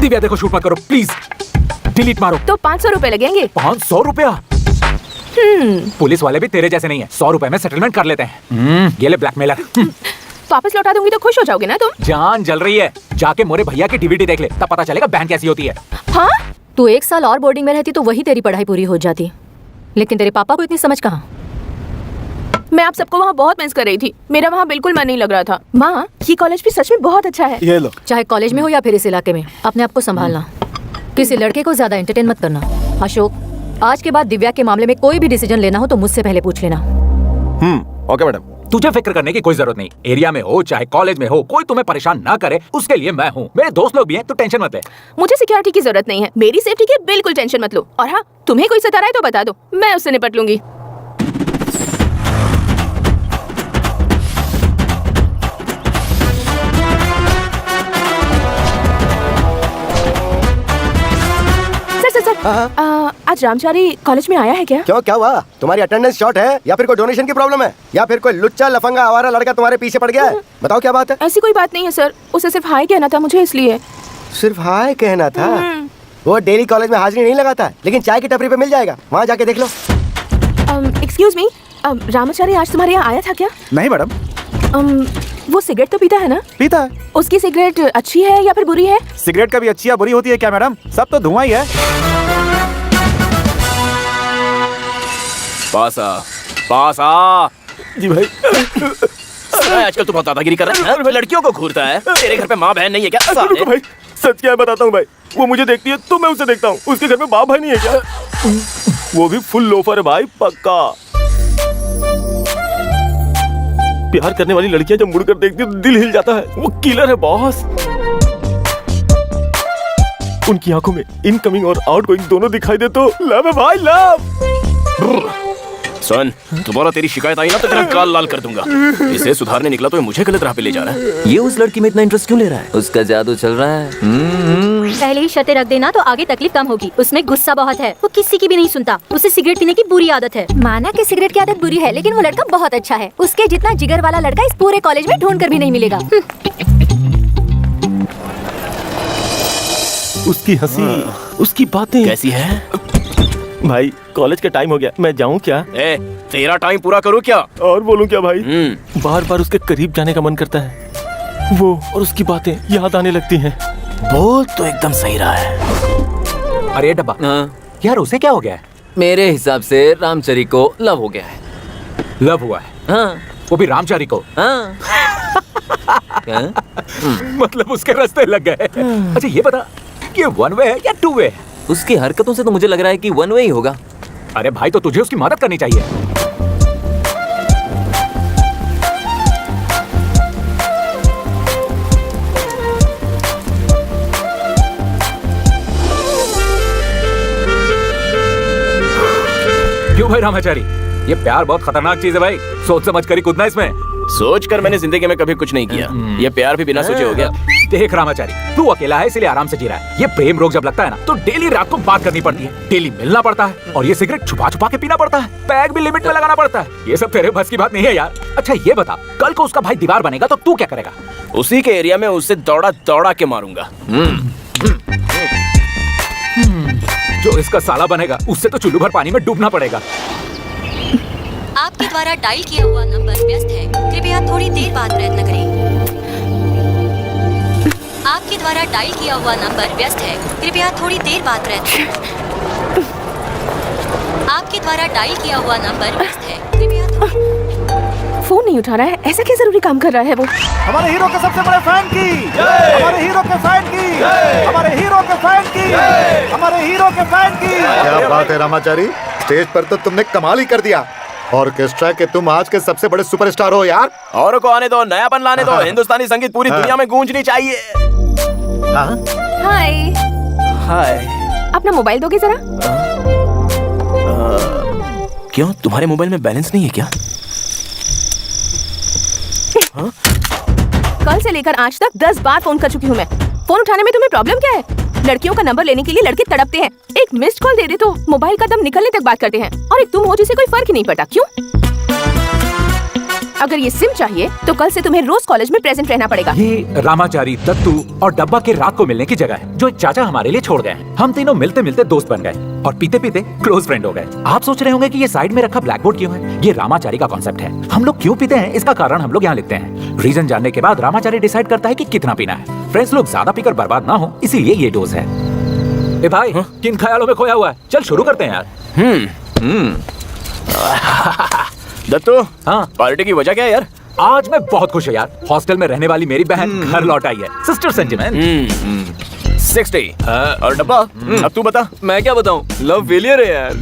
दिव्या देखो, शूट मत करो प्लीज, डिलीट मारो। तो 500 रुपए लगेंगे। 500 रुपया? पुलिस वाले भी तेरे जैसे नहीं है, 100 रुपए में सेटलमेंट कर लेते हैं। ये ले ब्लैकमेलर। वापस लौटा दूंगी तो खुश हो जाओगे ना तुम? जान जल रही है, जाके मोरे भैया की डीवीडी देख ले, तब पता चलेगा बहन कैसी होती है। हाँ? तू 1 साल और बोर्डिंग में रहती तो वही तेरी पढ़ाई पूरी हो जाती, लेकिन तेरे पापा को इतनी समझ कहाँ। मैं आप सबको वहाँ बहुत मिस कर रही थी, मेरा वहाँ बिल्कुल मन नहीं लग रहा था। माँ, ये कॉलेज भी सच में बहुत अच्छा है। ये लो। चाहे कॉलेज में हो या फिर इस इलाके में, अपने आप को संभालना, किसी लड़के को ज्यादा एंटरटेन मत करना। अशोक, आज के बाद दिव्या के मामले में कोई भी डिसीजन लेना हो तो मुझसे पहले पूछ लेना। Okay madam. तुझे फिक्र करने की कोई जरूरत नहीं, एरिया में हो चाहे कॉलेज में हो, कोई तुम्हें परेशान ना करे उसके लिए मैं हूँ। मेरे दोस्त लोग भी हैं, तो टेंशन मत ले। मुझे सिक्योरिटी की जरूरत नहीं है, मेरी सेफ्टी की बिल्कुल टेंशन मत लो। और हाँ, तुम्हें कोई सता रहा है तो बता दो, मैं उससे निपट लूंगी। आज रामचारी कॉलेज में आया है क्या? क्यों, क्या हुआ? तुम्हारी अटेंडेंस शॉर्ट है या फिर कोई डोनेशन की प्रॉब्लम है या फिर कोई लुच्चा लफंगा आवारा लड़का तुम्हारे पीछे पड़ गया है? बताओ क्या बात है। ऐसी कोई बात नहीं है सर, उसे सिर्फ हाय कहना था मुझे, इसलिए। सिर्फ हाय कहना था? वो डेली कॉलेज में हाजिरी नहीं लगाता, लेकिन चाय की टपरी पे मिल जाएगा, वहाँ जाके देख लो। एक्सक्यूज मी, रामाचारी आज तुम्हारे यहाँ आया था क्या? नहीं मैडम। वो सिगरेट तो पीता है ना? पीता है। उसकी सिगरेट अच्छी है या फिर बुरी है? सिगरेट कभी अच्छी या बुरी होती है क्या मैडम? सब तो धुआं ही है। पास आ। जी भाई। आजकल तू बहुत दादागिरी कर रहा है, लड़कियों को घूरता है। तेरे घर पे माँ बहन नहीं है क्या? रुको भाई, सच क्या बताता हूँ भाई, वो मुझे देखती है तो मैं उसे देखता हूँ। उसके घर में बाप भाई नहीं है क्या? वो भी फुल लोफर है भाई, पक्का। प्यार करने वाली लड़कियां जब मुड़कर देखती है तो दिल हिल जाता है। वो किलर है बॉस। उनकी आंखों में इनकमिंग और आउटगोइंग दोनों दिखाई दे तो लव है भाई, लव। सुन, दोबारा तेरी शिकायत आई ना तो तेरा गाल लाल कर दूंगा। इसे सुधारने निकला तो ये मुझे गलत राह पे ले जा रहा है। ये उस लड़की में इतना इंटरेस्ट क्यों ले रहा है? उसका जादू चल रहा है। पहले ही शर्तें रख देना तो आगे तकलीफ कम होगी। उसमें गुस्सा बहुत है, वो किसी की भी नहीं सुनता। उसे सिगरेट पीने की बुरी आदत है। माना कि सिगरेट की आदत बुरी है, लेकिन वो लड़का बहुत अच्छा है। उसके जितना जिगर वाला लड़का इस पूरे कॉलेज में ढूंढ कर भी नहीं मिलेगा। उसकी हंसी, उसकी बातें कैसी है? भाई कॉलेज का टाइम हो गया, मैं जाऊँ क्या? तेरा टाइम पूरा करूँ क्या? और बोलूँ क्या भाई? बार बार उसके करीब जाने का मन करता है। वो और उसकी बातें याद आने लगती हैं। बोल तो एकदम सही रहा है। अरे डब्बा, यार उसे क्या हो गया है? मेरे हिसाब से रामचरी को लव हो गया है। लव हुआ है? हाँ। वो भी रामचारी को? हाँ। मतलब उसके रास्ते लग गए। अच्छा ये बता, ये वन वे है या टू वे है? उसकी हरकतों से तो मुझे लग रहा है कि वन वे ही होगा। अरे भाई, तो तुझे उसकी मदद करनी चाहिए। क्यों भाई रामाचारी, ये प्यार बहुत खतरनाक चीज है भाई, सोच समझ कर ही कूदना इसमें। सोच कर मैंने जिंदगी में कभी कुछ नहीं किया। ये प्यार भी बिना सोचे हो गया। देख रामाचारी, तू अकेला है इसलिए आराम से जी रहा है। ये प्रेम रोग जब लगता है ना तो डेली रात को बात करनी पड़ती है, डेली मिलना पड़ता है, और ये सिगरेट छुपा छुपा के पीना पड़ता है, पैग भी लिमिट में लगाना पड़ता है। ये सब तेरे बस की बात नहीं है यार। अच्छा ये बता, कल को उसका भाई दीवार बनेगा तो तू क्या करेगा? उसी के एरिया में उससे दौड़ा दौड़ा के मारूंगा। जो इसका साला बनेगा उससे तो चुल्लू भर पानी में डूबना पड़ेगा। आपके द्वारा डायल किया हुआ नंबर व्यस्त है, कृपया थोड़ी देर बाद प्रयत्न करें। आपके द्वारा डायल किया हुआ नंबर व्यस्त है, कृपया थोड़ी देर बाद प्रयत्न करें। आपके द्वारा डायल किया हुआ नंबर व्यस्त है, कृपया फोन नहीं उठा रहा है, ऐसा क्या जरूरी काम कर रहा है वो? हमारे हीरो के सबसे बड़े फैन की, हमारे हीरो के फैन की, हमारे हीरो के फैन की, हमारे हीरो के फैन की। क्या बात है रामाचारी, स्टेज पर तो तुमने कमाल ही कर दिया। ऑर्केस्ट्रा के तुम आज के सबसे बड़े सुपरस्टार हो यार। औरों को आने दो, नयापन लाने दो। हिंदुस्तानी संगीत पूरी दुनिया में गूंजनी चाहिए। हाय। हाय। अपना मोबाइल दोगे जरा? क्यों, तुम्हारे मोबाइल में बैलेंस नहीं है क्या? कल से लेकर आज तक 10 बार फोन कर चुकी हूँ मैं। फोन उठाने में तुम्हें प्रॉब्लम क्या है? लड़कियों का नंबर लेने के लिए लड़के तड़पते हैं, एक मिस्ड कॉल दे दे तो मोबाइल का दम निकलने तक बात करते हैं, और एक तुम हो जिसे कोई फर्क ही नहीं पड़ता। क्यों? अगर ये सिम चाहिए तो कल से तुम्हें रोज कॉलेज में प्रेजेंट रहना पड़ेगा। ये रामाचारी, दत्तू और डब्बा के रात को मिलने की जगह है जो एक चाचा हमारे लिए छोड़ गए हैं। हम तीनों मिलते मिलते दोस्त बन गए और पीते पीते क्लोज फ्रेंड हो गए। आप सोच रहे होंगे कि ये साइड में रखा ब्लैक बोर्ड क्यों है? ये रामाचारी का कॉन्सेप्ट है। हम लोग क्यों पीते हैं इसका कारण हम लोग यहाँ लिखते हैं। रीजन जानने के बाद रामाचारी डिसाइड करता है कि कितना पीना है। फ्रेंड्स लोग ज्यादा पीकर बर्बाद ना हो, इसीलिए ये डोज है। ए भाई, किन ख्यालों में खोया हुआ है? चल शुरू करते हैं यार। दत्तो, हाँ? पार्टी की वजह क्या है यार? आज मैं बहुत खुश हूँ यार। हॉस्टल में रहने वाली मेरी बहन घर लौट आई है। Sister sentiment. 60 और डब्बा, अब तू बता। मैं क्या बताऊं, लव फेलियर है यार।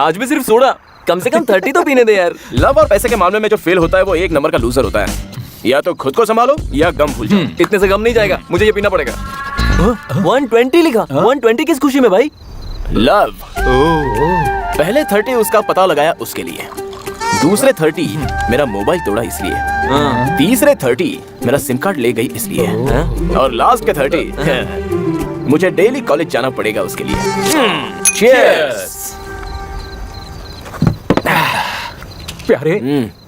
आज भी सिर्फ सोडा, कम से कम 30 तो पीने दे यार। लव और पैसे के मामले में जो फेल होता है वो एक नंबर का लूजर होता है। या तो खुद को संभालो या गम भूल जाओ। इतने से कम नहीं जाएगा, मुझे ये पीना पड़ेगा। 120 लिखा। 120 किस खुशी में भाई? लव। पहले 30 उसका पता लगाया उसके लिए, दूसरे 30 मेरा मोबाइल तोड़ा इसलिए, तीसरे 30 मेरा सिम कार्ड ले गई इसलिए, और लास्ट के 30 मुझे डेली कॉलेज जाना पड़ेगा उसके लिए। Cheers! प्यारे,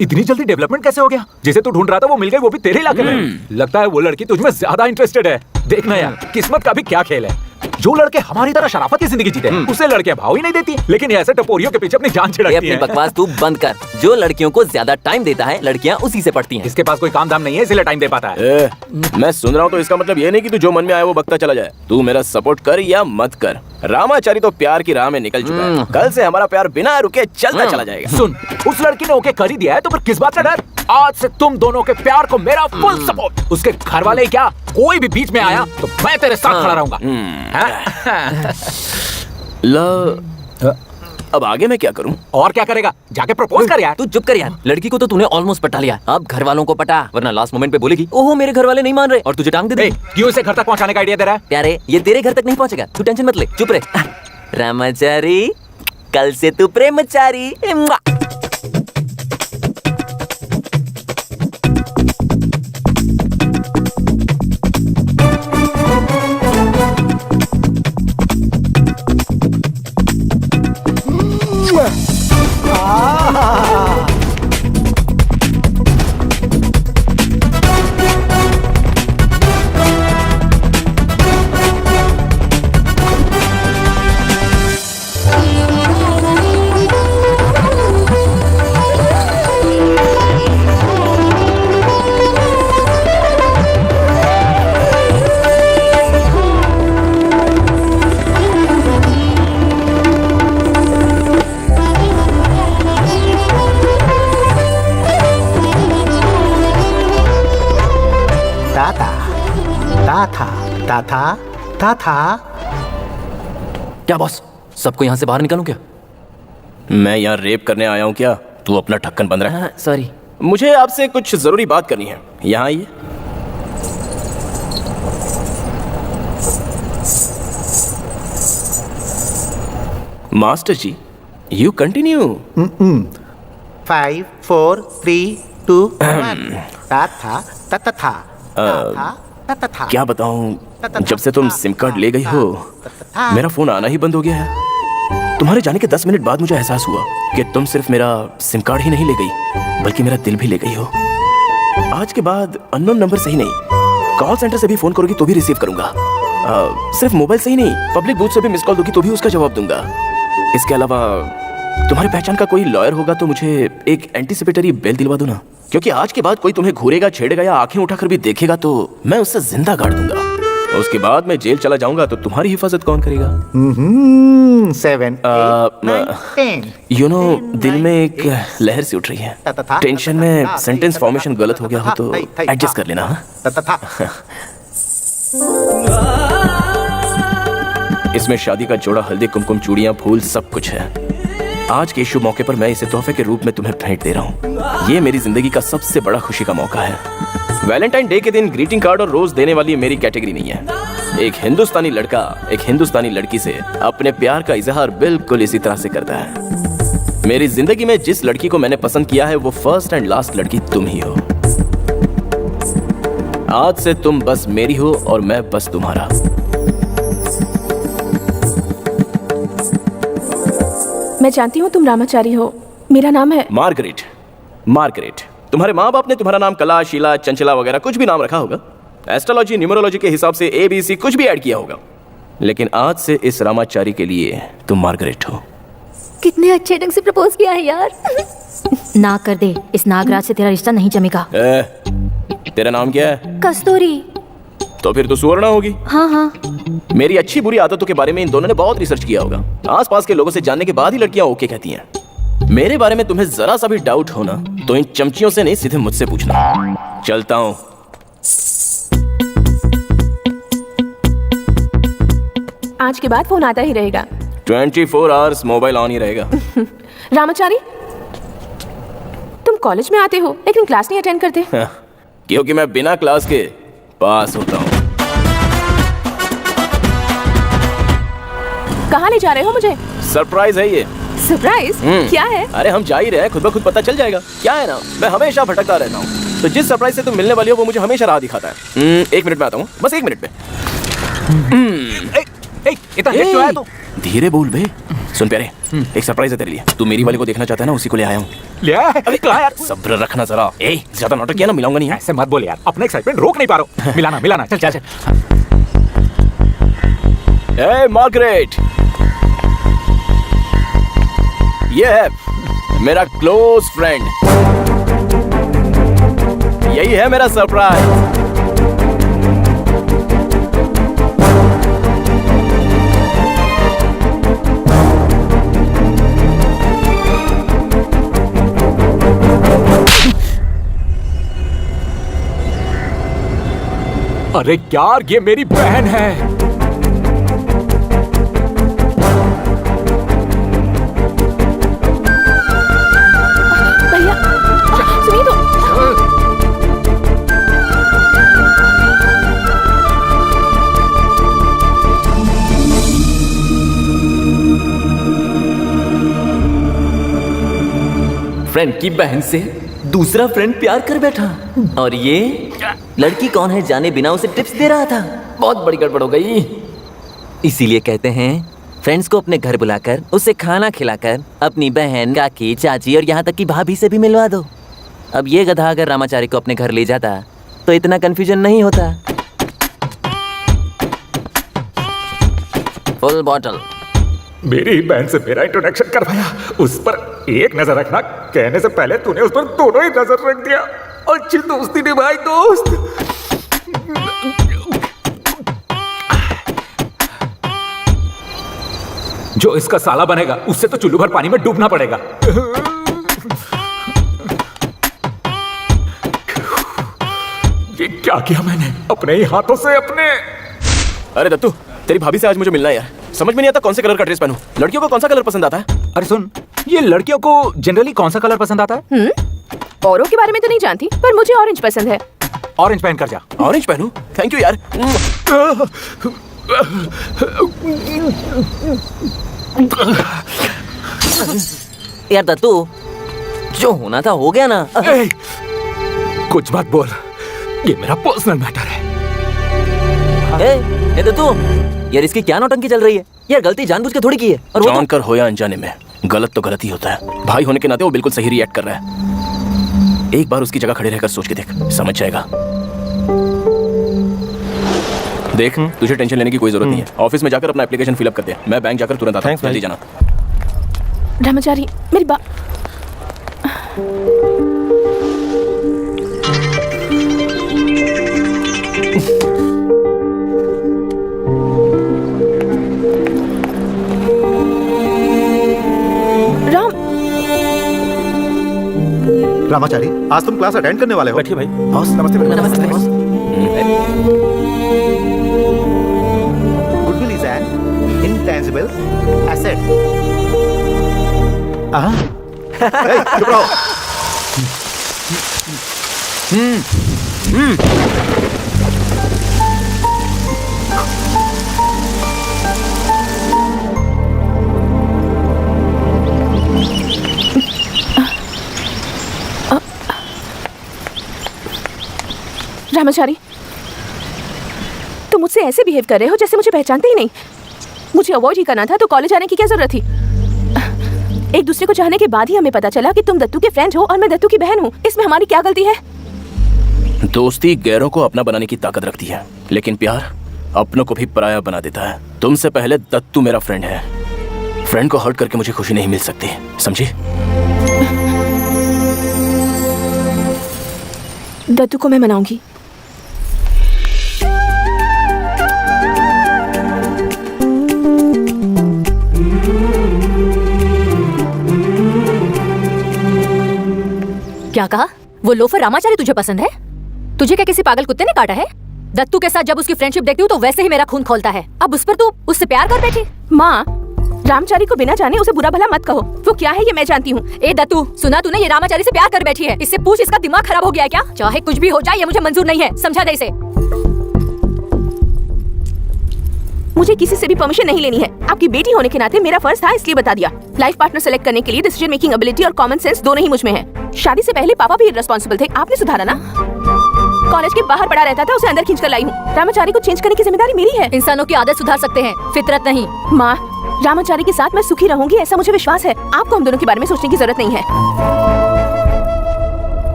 इतनी जल्दी डेवलपमेंट कैसे हो गया? जिसे तू ढूंढ रहा था वो मिल गई, वो भी तेरे इलाके में। लगता है वो लड़की तुझमें ज्यादा इंटरेस्टेड है। देखना यार, किस्मत का भी क्या खेल है। जो लड़के हमारी तरह शराफत की जिंदगी जीते हैं उसे लड़कियां भाव ही नहीं देती, लेकिन ये ऐसे टपोरियों के पीछे अपनी जान ये छिड़कती अपनी हैं। बकवास तू बंद कर। जो लड़कियों को ज्यादा टाइम देता है, लड़कियां उसी से पढ़ती हैं। इसके पास कोई काम धाम नहीं है, इसलिए टाइम दे पाता है। मैं सुन रहा हूँ तो इसका मतलब ये नहीं कि तू जो मन में आए वो बकता चला जाए। तू मेरा सपोर्ट कर या मत कर, रामाचारी तो प्यार की राह में निकल चुका है। कल से हमारा प्यार बिना रुके चलता चला जाएगा। सुन, उस लड़की ने ओके कर ही दिया है तो फिर किस बात का डर? आज से तुम दोनों के प्यार को मेरा फुल सपोर्ट। उसके घर वाले ही क्या, कोई भी बीच में आया तो मैं तेरे साथ खड़ा रहूंगा। अब आगे मैं क्या करूं? और क्या करेगा? जाके प्रपोज कर यार। तू चुप कर यार। लड़की को तो तूने ऑलमोस्ट पटा लिया, अब घर वालों को पटा, वरना लास्ट मोमेंट पे बोलेगी ओहो मेरे घर वाले नहीं मान रहे और तुझे टांग दे दे। क्यों इसे घर तक पहुंचाने का आइडिया दे रहा है? प्यारे, ये तेरे घर तक नहीं पहुंचेगा, तू टेंशन मत ले, चुप रहे। रामाचारी, कल से तू प्रेमचारी। क्या बॉस, सबको यहाँ से बाहर निकालूं क्या? मैं यहाँ रेप करने आया हूँ क्या? तू अपना ढक्कन बंद रहा है। सॉरी। मुझे आपसे कुछ जरूरी बात करनी है, यहाँ आइए। Master ji, you continue. 5 4 3 2 1 था था क्या बताऊं, जब से तुम सिम कार्ड ले गई हो मेरा फोन आना ही बंद हो गया है। तुम्हारे जाने के 10 मिनट बाद मुझे एहसास हुआ कि तुम सिर्फ मेरा सिम कार्ड ही नहीं ले गई बल्कि मेरा दिल भी ले गई हो। आज के बाद अननोन नंबर से ही नहीं, कॉल सेंटर से भी फोन करोगी तो भी रिसीव करूंगा। सिर्फ मोबाइल से ही नहीं, पब्लिक बूथ से भी मिस कॉल दोगी तो भी उसका जवाब दूंगा। इसके अलावा तुम्हारी पहचान का कोई लॉयर होगा तो मुझे एक एंटीसिपेटरी बेल दिलवा दो ना, क्योंकि आज के बाद कोई तुम्हें घूरेगा, छेड़ेगा या आंखें उठाकर भी देखेगा तो मैं उससे जिंदा गाड़ दूंगा। उसके बाद मैं जेल चला जाऊंगा तो तुम्हारी हिफाजत कौन करेगा? 7 8 9 10 यू नो, दिल में एक लहर सी उठ रही है। टेंशन में सेंटेंस फॉर्मेशन गलत हो गया हो तो एडजस्ट कर लेना। इसमें शादी का जोड़ा, हल्दी कुमकुम, चूड़ियां, फूल सब कुछ है। आज के शुभ मौके पर मैं इसे तोहफे के रूप में तुम्हें भेंट दे रहा हूँ। ये मेरी जिंदगी का सबसे बड़ा खुशी का मौका है। वैलेंटाइन डे के दिन ग्रीटिंग कार्ड और रोज देने वाली मेरी कैटेगरी नहीं है। एक हिंदुस्तानी लड़का एक हिंदुस्तानी लड़की से अपने प्यार का इजहार बिल्कुल इसी तरह से करता है। मेरी जिंदगी में जिस लड़की को मैंने पसंद किया है वो फर्स्ट एंड लास्ट लड़की तुम ही हो। आज से तुम बस मेरी हो और मैं बस तुम्हारा। मैं जानती हूँ तुम रामाचारी हो, मेरा नाम है मार्गरेट। मार्गरेट, तुम्हारे माँ बाप ने तुम्हारा नाम कला, शीला, चंचला वगैरह कुछ भी नाम रखा होगा। एस्ट्रोलॉजी, न्यूमरोलॉजी के हिसाब से ABC कुछ भी ऐड किया होगा, लेकिन आज से इस रामाचारी के लिए तुम मार्गरेट हो। कितने अच्छे ढंग से प्रपोज किया है यार। ना कर दे, इस नागराज से तेरा रिश्ता नहीं जमेगा। तेरा नाम क्या है? कस्तूरी। तो फिर तो सुवर्णा होगी। हाँ हाँ। मेरी अच्छी बुरी आदतों के बारे में इन दोनों ने बहुत रिसर्च किया होगा। आसपास के लोगों से जानने के बाद ही लड़कियां ओके कहती हैं। मेरे बारे में तुम्हें जरा सा भी डाउट हो ना तो इन चमचियों से नहीं, सीधे मुझसे पूछना। चलता हूं। आज के बाद फोन आता ही रहेगा। 24 आवर्स मोबाइल ऑन ही रहेगा। रामाचारी, तुम कॉलेज में आते हो लेकिन क्लास नहीं अटेंड करते। क्योंकि मैं बिना क्लास के पास होता हूँ। कहाँ ले जा रहे हो मुझे? सरप्राइज है ये। सरप्राइज? क्या है? अरे हम जा ही रहे हैं, खुद ब खुद पता चल जाएगा। क्या है ना, मैं हमेशा भटकता रहता हूँ, तो जिस सरप्राइज से तुम मिलने वाली हो वो मुझे हमेशा राह दिखाता है। 1 मिनट में आता हूँ, बस 1 मिनट में। इतना लेट क्यों आया तू? धीरे बोल बे। सुन प्यारे, एक सरप्राइज है तेरे लिए। तू मेरी वाली को देखना चाहता है ना, उसी को ले आया हूँ। ले आया है? अरे कहाँ यार? सब्र रखना जरा। ज्यादा नाटक किया ना, मिलाऊंगा नहीं। ऐसे मत बोल यार, अपना एक्साइटमेंट रोक नहीं पा रहा हूँ। मिलाना मिलाना, चल चल चल। मार्गरेट, ये है मेरा क्लोज फ्रेंड। यही है मेरा सरप्राइज। अरे यार, ये मेरी बहन है। भैया सुनिए तो। फ्रेंड की बहन से दूसरा फ्रेंड प्यार कर बैठा, और ये लड़की कौन है जाने बिना उसे टिप्स दे रहा था। बहुत बड़ी गड़बड़ हो गई। इसीलिए कहते हैं फ्रेंड्स को अपने घर बुलाकर उसे खाना खिलाकर अपनी बहन, काकी, चाची और यहाँ तक कि भाभी से भी मिलवा दो। अब ये गधा अगर रामाचारी को अपने घर ले जाता तो इतना कंफ्यूजन नहीं होता। Full bottle. मेरी बहन से मेरा इंट्रोडक्शन करवाया, उस पर एक नजर रखना कहने से पहले तूने उस पर दोनों ही नजर रख दिया। अच्छी दोस्ती निभाई दोस्त। जो इसका साला बनेगा उससे तो चुल्लू भर पानी में डूबना पड़ेगा। ये क्या किया मैंने अपने ही हाथों से अपने। अरे दत्तू, तेरी भाभी से आज मुझे मिलना है यार। समझ में नहीं आता कौन से कलर का ड्रेस पहनूं। लड़कियों को कौन सा कलर पसंद आता है? अरे सुन, ये लड़कियों को जनरली कौन सा कलर पसंद आता है? औरों के बारे में तो नहीं जानती, पर मुझे ऑरेंज पसंद है। ऑरेंज पहन कर जा। ऑरेंज पहनूं? थैंक यू यार। यार दत्तू, जो होना था हो गया ना। कुछ बात बोल, ये मेरा पर्सनल मैटर है। ए दत्तू, यार इसकी क्या नौटंकी चल रही है? यार गलती जानबूझ के थोड़ी की है। और जानकर हो या अनजाने में, गलत तो गलत ही होता है। भाई होने के नाते वो बिल्कुल सही रिएक्ट कर रहा है। एक बार उसकी जगह खड़े रहकर सोच के देख, समझ जाएगा। देख, तुझे टेंशन लेने की कोई जरूरत नहीं है। ऑफिस में जाकर अपना एप्लीकेशन फिलअप कर दे। मैं बैंक जाकर तुरंत आता हूं। जल्दी जाना। रामाचारी, मेरी बात। रामाचारी, आज तुम क्लास अटेंड करने वाले हो? बैठिए भाई। बॉस, नमस्ते। नमस्ते boss. Goodwill is an intangible asset. चुप रहो। रामाचारी, तुम मुझसे ऐसे बिहेव कर रहे हो जैसे मुझे पहचानते ही नहीं। मुझे अवॉइड ही करना था तो कॉलेज आने की क्या जरूरत थी? एक दूसरे को चाहने के बाद ही हमें पता चला कि तुम दत्तू के फ्रेंड हो और मैं दत्तू की बहन हूँ। इसमें हमारी क्या गलती है? दोस्ती गैरों को अपना बनाने की ताकत रखती है, लेकिन प्यार अपनों को भी पराया बना देता है। तुमसे पहले दत्तू मेरा फ्रेंड है। फ्रेंड को हर्ट करके मुझे खुशी नहीं मिल सकती, समझी? दत्तू को मैं मनाऊंगी। क्या कहा? वो लोफर रामाचारी तुझे पसंद है? तुझे क्या किसी पागल कुत्ते ने काटा है? दत्तू के साथ जब उसकी फ्रेंडशिप देखती हूँ तो वैसे ही मेरा खून खोलता है। अब उस पर तू उससे प्यार कर बैठी? माँ, रामचारी को बिना जाने उसे बुरा भला मत कहो। वो क्या है ये मैं जानती हूँ। ए दत्तू, सुना तूने? ये रामाचारी से प्यार कर बैठी है। इससे पूछ इसका दिमाग खराब हो गया है क्या? चाहे कुछ भी हो जाए, ये मुझे मंजूर नहीं है। समझा दे इसे। मुझे किसी से भी परमिशन नहीं लेनी है। आपकी बेटी होने के नाते मेरा फर्ज था, इसलिए बता दिया। लाइफ पार्टनर सेलेक्ट करने के लिए डिसीजन मेकिंग एबिलिटी और कॉमन सेंस दोनों ही मुझ में है। शादी से पहले पापा भी रिस्पॉन्सिबल थे, आपने सुधारा ना? कॉलेज के बाहर पड़ा रहता था, उसे अंदर खींच कर लाई हूँ। रामाचारी को चेंज करने की जिम्मेदारी मेरी है। इंसानों की आदत सुधार सकते हैं, फितरत नहीं। माँ, रामाचारी के साथ मैं सुखी रहूंगी, ऐसा मुझे विश्वास है। आपको हम दोनों के बारे में सोचने की जरूरत नहीं है।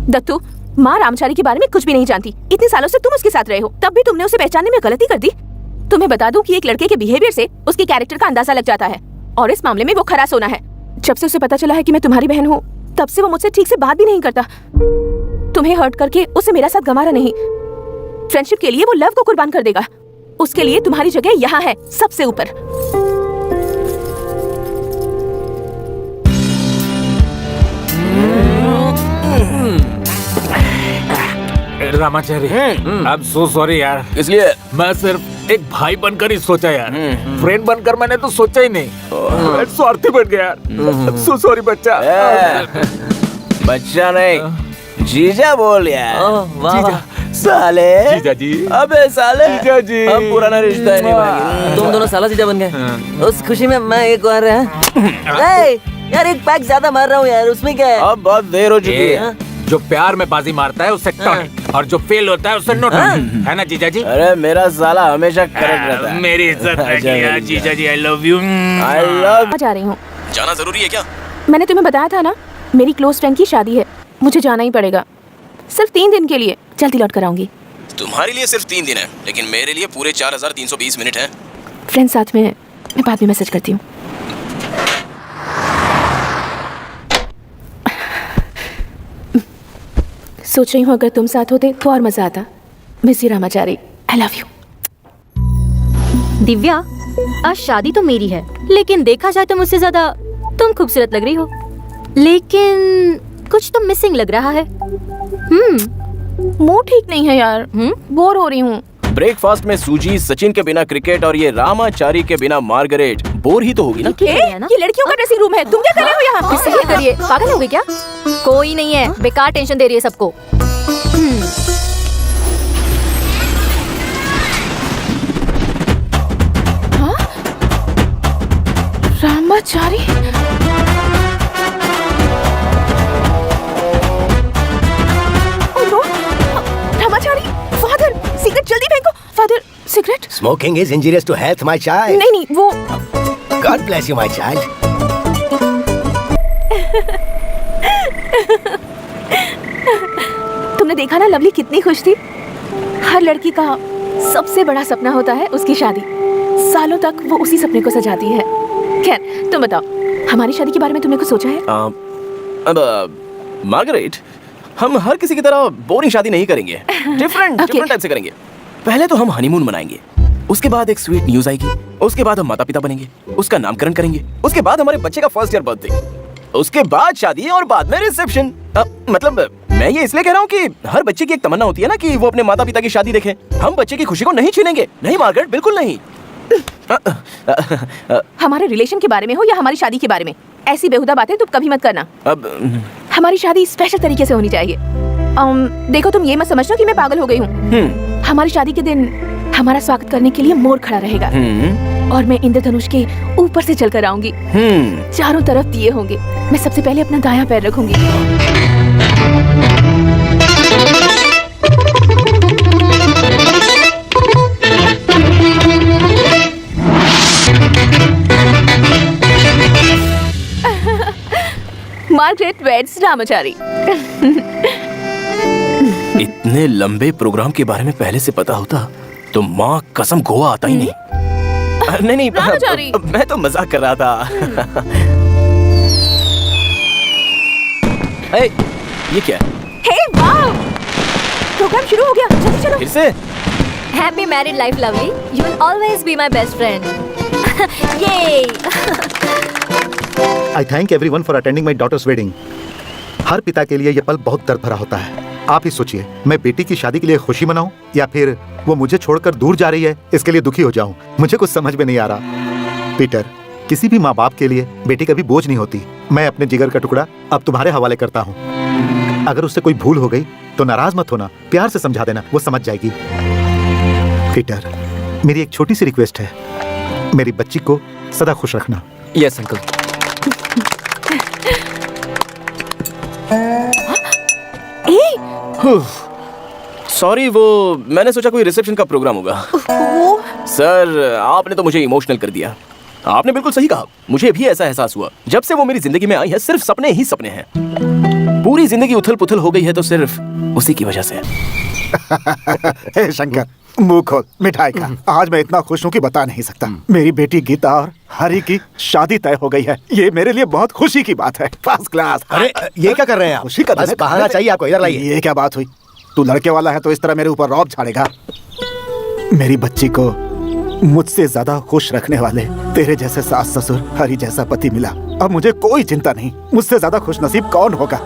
दत्तू, माँ रामचारी के बारे में कुछ भी नहीं जानती। इतने सालों से तुम उसके साथ रहे हो, तब भी तुमने उसे पहचानने में गलती कर दी। तुम्हें बता दूं कि एक लड़के के बिहेवियर से उसके कैरेक्टर का अंदाजा लग जाता है, और इस मामले में वो खरा सोना है। जब से उसे पता चला है कि मैं तुम्हारी बहन हूँ, तब से वो मुझसे ठीक से बात भी नहीं करता। तुम्हें हर्ट करके उसे मेरा साथ गंवारा नहीं। फ्रेंडशिप के लिए वो लव को कुर्बान कर देगा। उसके लिए तुम्हारी जगह यहाँ है, सबसे ऊपर। Ramachari, I am so sorry यार। इसलिए मैं सिर्फ एक भाई बनकर ही सोचा यार, फ्रेंड बनकर मैंने तो सोचा ही नहीं। मैं स्वार्थी बन गया यार। सो सॉरी बच्चा। बच्चा नहीं, जीजा बोल यार। जीजा। साले। जीजा जी। अबे साले। जीजा जी। हम पुराना रिश्ता निभाएंगे। तुम दोनों साला जीजा बन गए। उस खुशी में मैं एक बार यार एक पैक ज्यादा मार रहा हूँ यार, उसमें क्या है? अब बहुत देर हो चुकी है। जो प्यार में बाजी मारता है उसे टॉनिक, और जो फेल होता है उसे नो टॉनिक, है ना जीजा जी? अरे मेरा साला हमेशा करेक्ट रहता है। मेरी इज्जत है जीजा ji. I love you. I love. जा रही हूँ। जाना जरूरी है क्या? मैंने तुम्हें बताया था ना, मेरी क्लोज फ्रेंड की शादी है, मुझे जाना ही पड़ेगा। सिर्फ 3 दिन के लिए, जल्दी लौट कर आऊंगी। तुम्हारे लिए सिर्फ 3 दिन है, लेकिन मेरे लिए पूरे 4320 मिनट है। फ्रेंड साथ में है, मैं बाद में मैसेज करती हूँ। सोच रही हूँ अगर तुम साथ होते तो और मजा आता। Miss you Ramachari, I love you. Divya, आज शादी तो मेरी है, लेकिन देखा जाए तो मुझसे ज्यादा तुम खूबसूरत लग रही हो। लेकिन कुछ तो मिसिंग लग रहा है। मूड ठीक नहीं है यार। बोर हो रही हूँ। ब्रेकफास्ट में सूजी, सचिन के बिना क्रिकेट और ये रामाचारी के बिना मार्गरेट। बोर ही तो होगी ना? ये लड़कियों का ड्रेसिंग रूम है, तुम क्या कर रहे हो यहाँ? इससे ये करिए, पागल हो गई क्या? कोई नहीं है, बेकार टेंशन दे रही है सबको। रामाचारी, रामाचारी, फादर सिगरेट जल्दी फेंको। Father cigarette. Smoking is injurious to health, my child. नहीं, वो God bless you, my child. तुमने देखा ना लवली कितनी खुश थी। हर लड़की का सबसे बड़ा सपना होता है उसकी शादी। सालों तक वो उसी सपने को सजाती है। खैर, तुम बताओ, हमारी शादी के बारे में तुमने कुछ सोचा है? मार्गरेट, हम हर किसी की तरह बोरिंग शादी नहीं करेंगे। डिफरेंट टाइप से करेंगे। पहले तो हम हनीमून मनाएंगे, उसके बाद एक स्वीट न्यूज आएगी, उसके बाद हम माता पिता बनेंगे, उसका नामकरण करेंगे, उसके बाद हमारे बच्चे का फर्स्ट ईयर बर्थडे, उसके बाद शादी और बाद में रिसेप्शन। मतलब मैं ये इसलिए कह रहा हूँ कि हर बच्चे की एक तमन्ना होती है ना कि वो अपने माता पिता की शादी देखे। हम बच्चे की खुशी को नहीं छीनेंगे। नहीं मार्गरेट, बिल्कुल नहीं। हमारे रिलेशन के बारे में हो या हमारी शादी के बारे में, ऐसी बेहुदा बातें तुम कभी मत करना। अब हमारी शादी स्पेशल तरीके से होनी चाहिए। देखो, तुम ये मत समझना कि मैं पागल हो गई हूँ। हमारी शादी के दिन हमारा स्वागत करने के लिए मोर खड़ा रहेगा, और मैं इंद्रधनुष के ऊपर से चलकर आऊंगी। चारों तरफ दिए होंगे। मैं सबसे पहले अपना दायां पैर रखूंगी। Margaret weds Ramachari. इतने लंबे प्रोग्राम के बारे में पहले से पता होता तो माँ कसम गोवा आता ही नहीं। नहीं रामाचारी। मैं तो मजाक कर रहा था। ए, ये क्या है? हे वाह, प्रोग्राम शुरू हो गया, जल्दी चलो। फिर से? Happy married life, lovely. You will always be my best friend. Yay! I thank everyone for attending my daughter's wedding. हर पिता के लिए यह पल बहुत दर्द भरा होता है। आप ही सोचिए, मैं बेटी की शादी के लिए खुशी मनाऊं या फिर वो मुझे छोड़कर दूर जा रही है इसके लिए दुखी हो जाऊं। मुझे कुछ समझ में नहीं आ रहा। पीटर, किसी भी माँ बाप के लिए बेटी कभी बोझ नहीं होती। मैं अपने जिगर का टुकड़ा अब तुम्हारे हवाले करता हूँ। अगर उससे कोई भूल हो गई तो नाराज मत होना, प्यार से समझा देना, वो समझ जाएगी। पीटर, मेरी एक छोटी सी रिक्वेस्ट है, मेरी बच्ची को सदा खुश रखना। Yes uncle. सॉरी, वो मैंने सोचा कोई रिसेप्शन का प्रोग्राम होगा। सर, आपने तो मुझे इमोशनल कर दिया। आपने बिल्कुल सही कहा, मुझे भी ऐसा एहसास हुआ। जब से वो मेरी जिंदगी में आई है सिर्फ सपने ही सपने हैं। पूरी जिंदगी उथल पुथल हो गई है तो सिर्फ उसी की वजह से। हे शंकर, मुंह खोल, मिठाई खा। आज मैं इतना खुश हूँ कि बता नहीं सकता। मेरी बेटी गीता और हरी की शादी तय हो गई है। ये मेरे लिए बहुत खुशी की बात है। First class. अरे ये क्या कर रहे हैं आप? खुशी का दिन है। बहाना चाहिए आपको, इधर लाइए। ये क्या बात हुई? तू लड़के वाला है तो इस तरह मेरे ऊपर रौब झाड़ेगा? मेरी बच्ची को मुझसे ज्यादा खुश रखने वाले तेरे जैसे सास ससुर, हरी जैसा पति मिला। अब मुझे कोई चिंता नहीं। मुझसे ज्यादा खुश नसीब कौन होगा?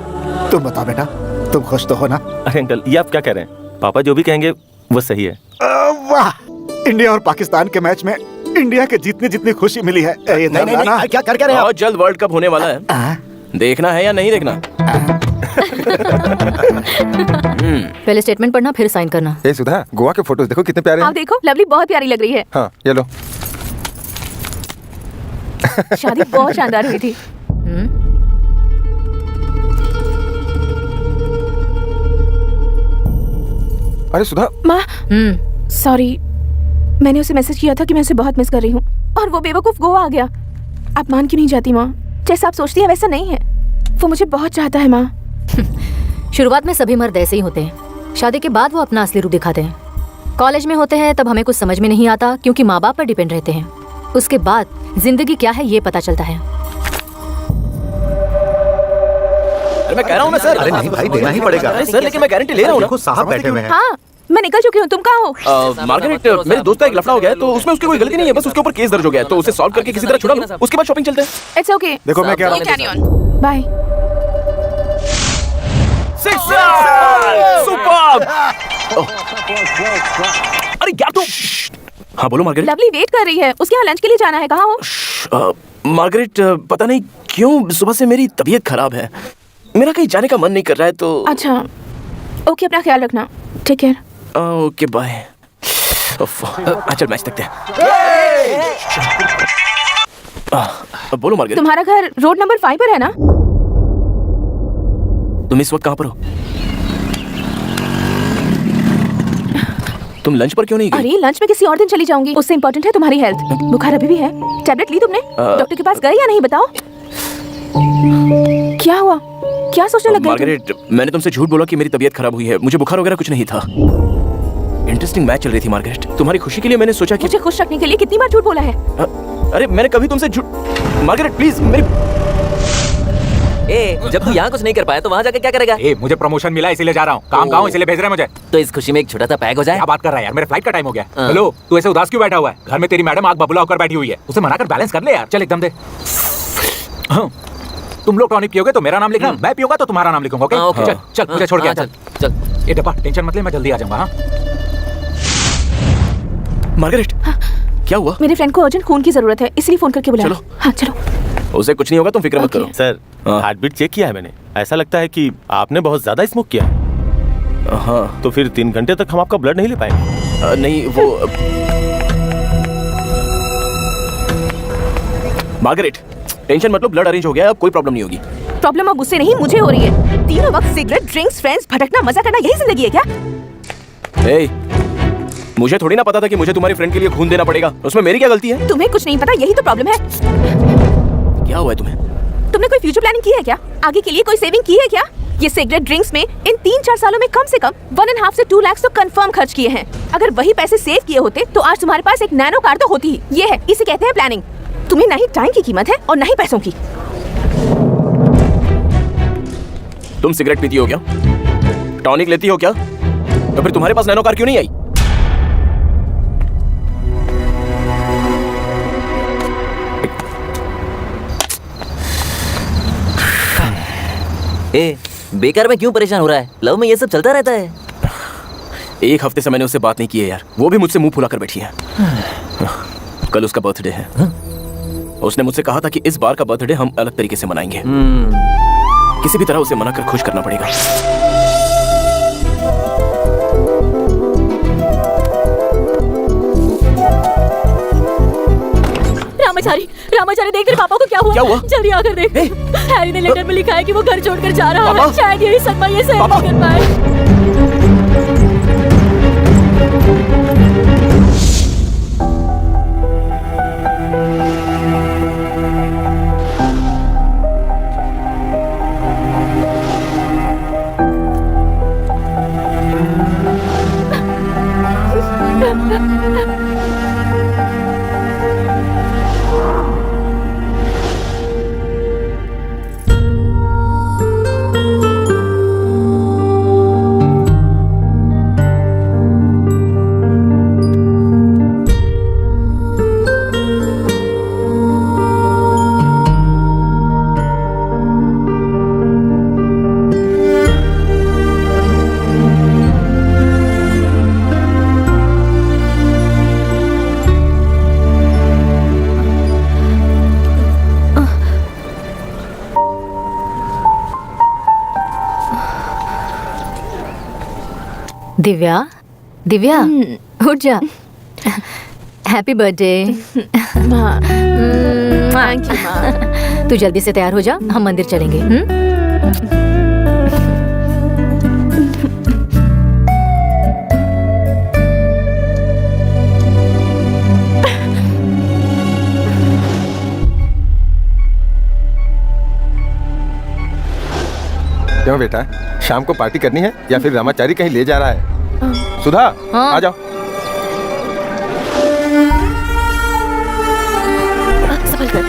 तुम बताओ बेटा, तुम खुश तो हो ना? अरे अंकल, ये आप क्या कह रहे हैं? पापा जो भी कहेंगे वो सही है। वाह, इंडिया और पाकिस्तान के मैच में इंडिया के जीतने जितनी खुशी मिली है। नहीं, क्या कर रहे हैं आप? बहुत जल्द वर्ल्ड कप होने वाला है। देखना है या नहीं देखना? पहले स्टेटमेंट पढ़ना फिर साइन करना। ए सुधा, गोवा के फोटोज देखो कितने प्यारे आप हैं। देखो, लवली बहुत प्यारी लग रही है। हाँ, ये लो। शादी बहुत शानदार हुई थी। अरे सुधा, माँ, सॉरी, मैंने उसे मैसेज किया था कि मैं उसे बहुत मिस कर रही हूँ और वो बेवकूफ गोवा आ गया। आप मान क्यों नहीं जाती माँ? जैसा आप सोचती है वैसा नहीं है। वो मुझे बहुत चाहता है माँ। शुरुआत में सभी मर्द ऐसे ही होते हैं। शादी के बाद वो अपना असली रूप दिखाते हैं। कॉलेज में होते हैं तब हमें कुछ समझ में नहीं आता क्योंकि माँ बाप पर डिपेंड रहते हैं। उसके बाद जिंदगी क्या है ये पता चलता है। अरे मैं कह रहा हूँ ना सर। अरे नहीं भाई, देना ही पड़ेगा। अरे सर, लेकिन मैं गारंटी ले रहा हूँ ना। देखो साहब बैठे हुए हैं। हाँ, मैं निकल चुकी हूँ। तुम कहाँ हो? मार्गरेट, मेरे दोस्त का एक लफड़ा हो गया है तो उसमें उसकी कोई गलती नहीं है, बस उसके ऊपर केस दर्ज हो गया है तो उसे सॉल्व करके किसी तरह छुड़ा लो। उसके बाद शॉपिंग चलते हैं। It's okay. देखो मैं कह रहा हूँ, बाय। सुपर्ब! अरे यार तुम। हाँ बोलो मार्गरेट। लवली वेट कर रही है, उसके यहाँ लंच के लिए जाना है। कहाँ हो? मार्गरेट, पता नहीं क्यों सुबह से मेरी तबीयत खराब है। मेरा कहीं जाने का मन नहीं कर रहा है तो। अच्छा, ओके, अपना ख्याल रखना। Take care. Okay bye. चल मैच देखते हैं। बोलो मार्गरेट। तुम्हारा घर रोड नंबर 5 पर है ना? तुम इस वक्त कहाँ पर हो? तुम लंच पर क्यों नहीं गई? अरे लंच में किसी और दिन चली जाऊंगी, उससे इम्पोर्टेंट है तुम्हारी हेल्थ। बुखार अभी भी है? टैबलेट ली तुमने? डॉक्टर के पास गए या नहीं बताओ? क्या हुआ? क्या सोचने लग गए? मार्गरेट, मैंने तुमसे झूठ बोला कि मेरी तबीयत खराब हुई है। मुझे बुखार वगैरह कुछ नहीं था। इंटरेस्टिंग मैच चल रही थी मार्गरेट। तुम्हारी खुशी के लिए मैंने सोचा कि मुझे खुश रखने के लिए कितनी बार झूठ बोला है? अरे मैंने कभी तुमसे झूठ। मार्गरेट प्लीज मेरी। जब तू यहाँ कुछ नहीं कर पाया तो वहाँ जाकर क्या करेगा? मुझे प्रमोशन मिला इसीलिए जा रहा हूँ। काम का हूँ इसलिए भेज रहे हैं मुझे। तो इस खुशी में एक छोटा सा पैक हो जाए। क्या बात कर रहा है यार, मेरे फ्लाइट का टाइम हो गया। हेलो, तू ऐसे उदास क्यों बैठा हुआ है? घर में तेरी मैडम आग बबूला होकर बैठी हुई है, उसे मना कर बैलेंस कर ले यार। चल एकदम दे। तुम लोग टॉनिक पियोगे तो मेरा नाम लिखना, मैं पियूंगा तो तुम्हारा नाम लिखूंगा। ओके चल चल, मुझे छोड़ के चल चल। ये डब्बा टेंशन मत ले, मैं जल्दी आ जाऊंगा। मार्गरेट, क्या हुआ? मेरे फ्रेंड को अर्जेंट खून की जरूरत है, इसलिए फोन करके बुलाया। चलो। हाँ चलो। उसे कुछ नहीं होगा, तुम फिक्र मत करो। सर, हार्ट बीट चेक किया है मैंने। ऐसा लगता है कि आपने बहुत ज्यादा स्मोक किया है। हाँ तो फिर 3 घंटे तक हम आपका ब्लड नहीं ले पाएंगे। नहीं वो मार्गरेट, टेंशन मत लो, ब्लड अरेंज हो गया, अब कोई प्रॉब्लम नहीं होगी। प्रॉब्लम अब उससे नहीं मुझे हो रही है। तीनों वक्त सिगरेट, ड्रिंक्स, फ्रेंड्स, भटकना, मजा करना, यही जिंदगी है क्या? मुझे थोड़ी ना पता था कि मुझे तुम्हारी फ्रेंड के लिए खून देना पड़ेगा। उसमें मेरी क्या गलती है? तुम्हें कुछ नहीं पता, यही तो प्रॉब्लम है। क्या हुआ है तुम्हें? तुमने कोई फ्यूचर प्लानिंग की है क्या? आगे के लिए कोई सेविंग की है क्या? ये सिगरेट ड्रिंक्स में इन 3-4 सालों में कम से कम 1.5 से 2 लाख तो कंफर्म खर्च किए हैं। अगर वही पैसे सेव किए होते तो आज तुम्हारे पास एक नैनो कार तो होती ही। ये है, इसे कहते हैं प्लानिंग। तुम्हें ना ही टाइम की कीमत है और ना ही पैसों की। तुम सिगरेट पीती हो क्या? टॉनिक लेती हो क्या? तो फिर तुम्हारे पास नैनो कार क्यों नहीं आई? ए, बेकार में क्यों परेशान हो रहा है? लव में ये सब चलता रहता है। एक हफ्ते से मैंने उससे बात नहीं की है यार। वो भी मुझसे मुंह फुला कर बैठी है। कल उसका बर्थडे है। उसने मुझसे कहा था कि इस बार का बर्थडे हम अलग तरीके से मनाएंगे। किसी भी तरह उसे मनाकर खुश करना पड़ेगा। रामाचारी देख, तेरे पापा को क्या हुआ? क्या हुआ? जल्दी आकर देख। हैरी ने लेटर में लिखा है कि वो घर छोड़कर जा रहा है। शायद यही सदमा ये सहन नहीं कर पाए। दिव्या, दिव्या, उठ जा। Happy birthday. थैंक यू माँ। तू जल्दी से तैयार हो जा, हम मंदिर चलेंगे। क्यों बेटा, शाम को पार्टी करनी है या फिर रामाचारी कहीं ले जा रहा है? सुधा, आ जाओ। संभल कर।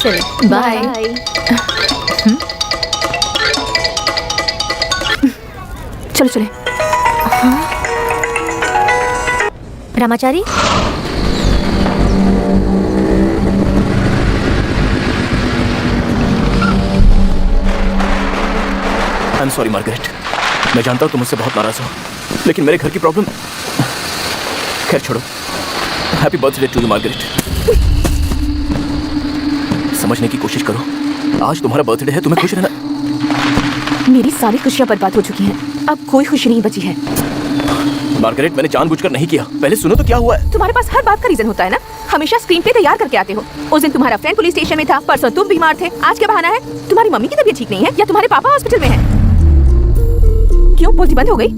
चलो, बाय। चलो चले। Ramachari, I am sorry Margaret. मैं जानता हूँ तुम मुझसे बहुत नाराज हो, लेकिन मेरे घर की प्रॉब्लम। खैर छोड़ो। Happy birthday to you Margaret. समझने की कोशिश करो, आज तुम्हारा बर्थडे है, तुम्हें खुश रहना। मेरी सारी खुशियां बर्बाद हो चुकी हैं। अब कोई खुशी नहीं बची है। मार्गरेट, मैंने जानबूझकर नहीं किया। पहले सुनो तो क्या हुआ है। तुम्हारे पास हर बात का रीजन होता है ना। हमेशा स्क्रीन पे तैयार करके आते हो। उस दिन तुम्हारा फ्रेंड पुलिस स्टेशन में था, परसों तुम बीमार थे, आज क्या बहाना है? तुम्हारी मम्मी की तबीयत ठीक नहीं है या तुम्हारे पापा हॉस्पिटल में है? क्यों बोलती बंद हो गई?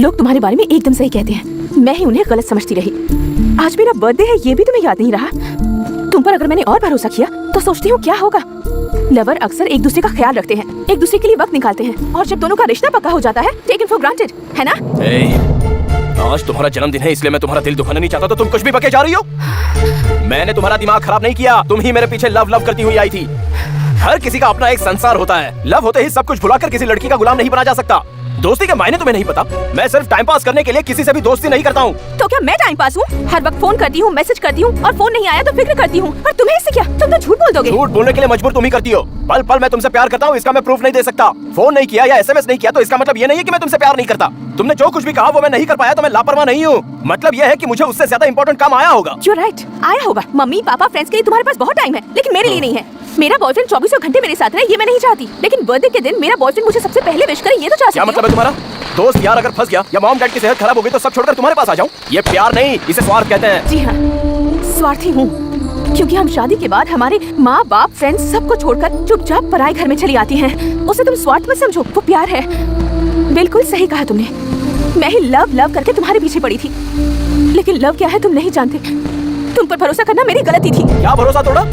लोग तुम्हारे बारे में एकदम सही कहते हैं, मैं ही उन्हें गलत समझती रही। आज मेरा बर्थडे है ये भी तुम्हें याद नहीं रहा। तुम पर अगर मैंने और भरोसा किया तो सोचती हूँ क्या होगा। लवर अक्सर एक दूसरे का ख्याल रखते हैं, एक दूसरे के लिए वक्त निकालते हैं, और जब दोनों का रिश्ता पक्का हो जाता है, टेकन फॉर ग्रांटेड, है ना? आज तुम्हारा जन्मदिन है, इसलिए मैं तुम्हारा दिल दुखाना नहीं चाहता, तो तुम कुछ भी बके जा रही हो। मैंने तुम्हारा दिमाग खराब नहीं किया, तुम ही मेरे पीछे लव लव करती हुई आई थी। हर किसी का अपना एक संसार होता है। लव होते ही सब कुछ भुलाकर किसी लड़की का गुलाम नहीं बना जा सकता। दोस्ती के मायने तुम्हें नहीं पता। मैं सिर्फ टाइम पास करने के लिए किसी से भी दोस्ती नहीं करता हूँ। तो क्या मैं टाइम पास हूँ? हर वक्त फोन करती हूँ, मैसेज करती हूँ, और फोन नहीं आया तो फिक्र करती हूँ। और तुम्हें इससे क्या? तुम तो झूठ बोल दोगे। झूठ बोलने के लिए मजबूर तुम ही करती हो। पल पल मैं तुमसे प्यार करता हूँ, इसका मैं प्रूफ नहीं दे सकता। फोन नहीं किया या एसएमएस नहीं किया तो इसका मतलब ये नहीं है कि मैं तुमसे प्यार नहीं करता। तुमने जो कुछ भी कहा वो मैं नहीं कर पाया तो मैं लापरवाह नहीं हूँ। मतलब ये है कि मुझे उससे ज्यादा इंपॉर्टेंट काम आया होगा। You're right, आया होगा। मम्मी पापा फ्रेंड्स के लिए तुम्हारे पास बहुत टाइम है, लेकिन मेरे लिए नहीं है। मेरा बॉयफ्रेंड 24 घंटे मेरे साथ रहे ये मैं नहीं चाहती, लेकिन बर्थडे के दिन मेरा बॉयफ्रेंड मुझे सबसे पहले विश करे ये तो चाहती क्या मतलब है तुम्हारा? दोस्त यार अगर फंस गया या मॉम डैड की सेहत खराब हो गई तो सब छोड़कर तुम्हारे पास आ जाऊं? ये प्यार नहीं, इसे स्वार्थ कहते हैं। जी हाँ, स्वार्थी हूँ। क्योंकि हम शादी के बाद हमारे माँ बाप फ्रेंड्स सबको छोड़कर चुपचाप पराए घर में चली आती हैं। उसे तुम स्वार्थ मत समझो, वो प्यार है। बिल्कुल सही कहा तुमने। मैं ही लव करके तुम्हारे पीछे पड़ी थी, लेकिन लव क्या है तुम नहीं जानते। तुम पर भरोसा करना मेरी गलती थी। क्या भरोसा तोड़ा?